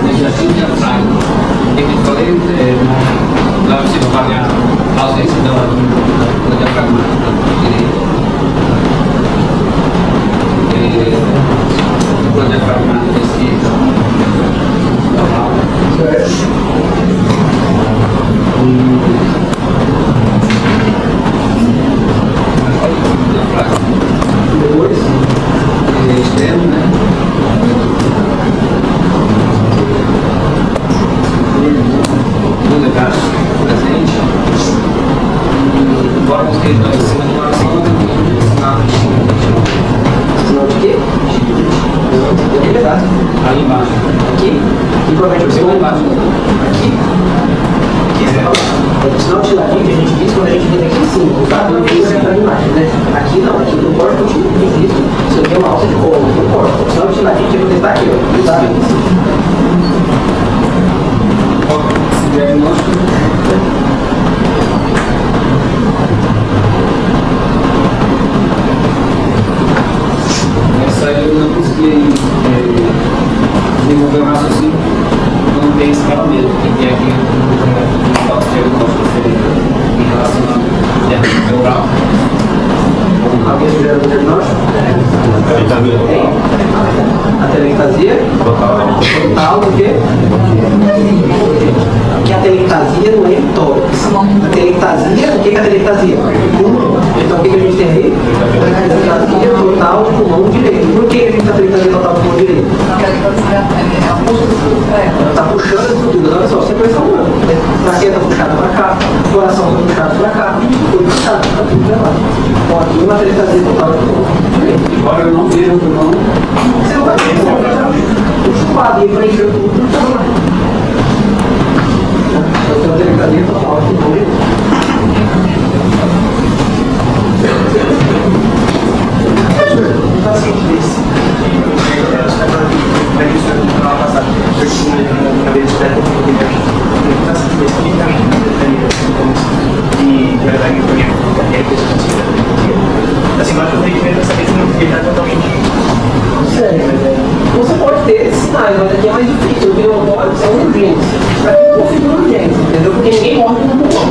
legislativo, equivalente, não é possível avaliar a ausência da diafragma direito. A diafragma esquerda, Depois, externo, né? Do legado presente. Embora não esteja em cima do coração, sinal de quê? De verdade. aí embaixo. Aqui. E provavelmente você vai embaixo. Aqui. Aqui você fala. É o sinal de latim que a gente diz quando a gente vem aqui em cima. O fato não fica para imagem, né? Aqui não, aqui no corpo continua existe. Se eu tenho uma alça de colo no corpo, o sinal de latim que você está aqui, ó. Tá? Se diagnóstico, essa eu não consegui desenvolver um raciocínio, não tem esse parâmetro, que é aqui o nosso diagnóstico em relação à diagnóstico oral. Alguém sugere um diagnóstico? Tem. A telectasia? Total do quê? Que a telectasia não é tórax. A telectasia, o que é a telectasia? Então o que a gente tem aí? Telectasia total de pulmão direito. Por que a gente tem a telectasia total de pulmão direito? Ela está puxando a estrutura, olha só, você pressão humana. Traqueia está puxada para cá, coração está puxado para cá, foi puxado, está tudo para lá. Então aqui uma telectasia total de pulmão direito. Agora eu não vejo o pulmão. Você não vai ver, você vai já puxa o quadro e preencher tudo, tá lá. Eu tenho uma telectasia total de pulmão direito. Um paciente desse, acho que agora vai vir isso na aula passada, eu tinha na vez de terra, um paciente desse que está e vai dar assim, mas eu tenho que ver essa vez não fica totalmente sério, mas você pode ter esses sinais, mas aqui é mais difícil. O pneumotórax é uma urgência. Para quem configura urgência, entendeu? Porque ninguém morre com pulmão.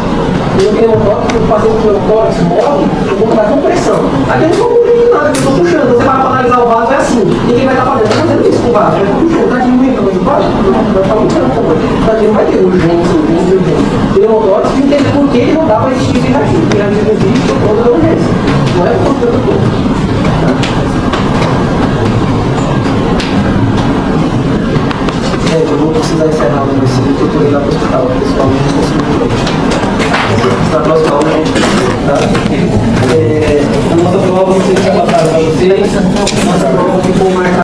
E o pneumotórax, quando fazer um pneumotórax morre, eu vou botar compressão. Aqui eu não estou cobrindo nada, eu estou puxando. Você vai analisar o vaso, é assim. Ninguém vai estar fazendo, tá fazendo isso com o vaso. Eu estou puxando, tá diminuindo o vaso, vai estar aumentando o tamanho. Aqui não vai ter urgência. Pneumotórax, tem que entender por que ele não dá para existir esse reagir. Porque reagir não existe por conta da urgência. Não é por conta do corpo. Eu vou precisar encerrar o ensino porque eu estou indo lá para o hospital, pessoalmente não consigo. Na próxima aula a gente tá? A nossa prova, não sei se vai passar para vocês, nossa prova ficou marcada.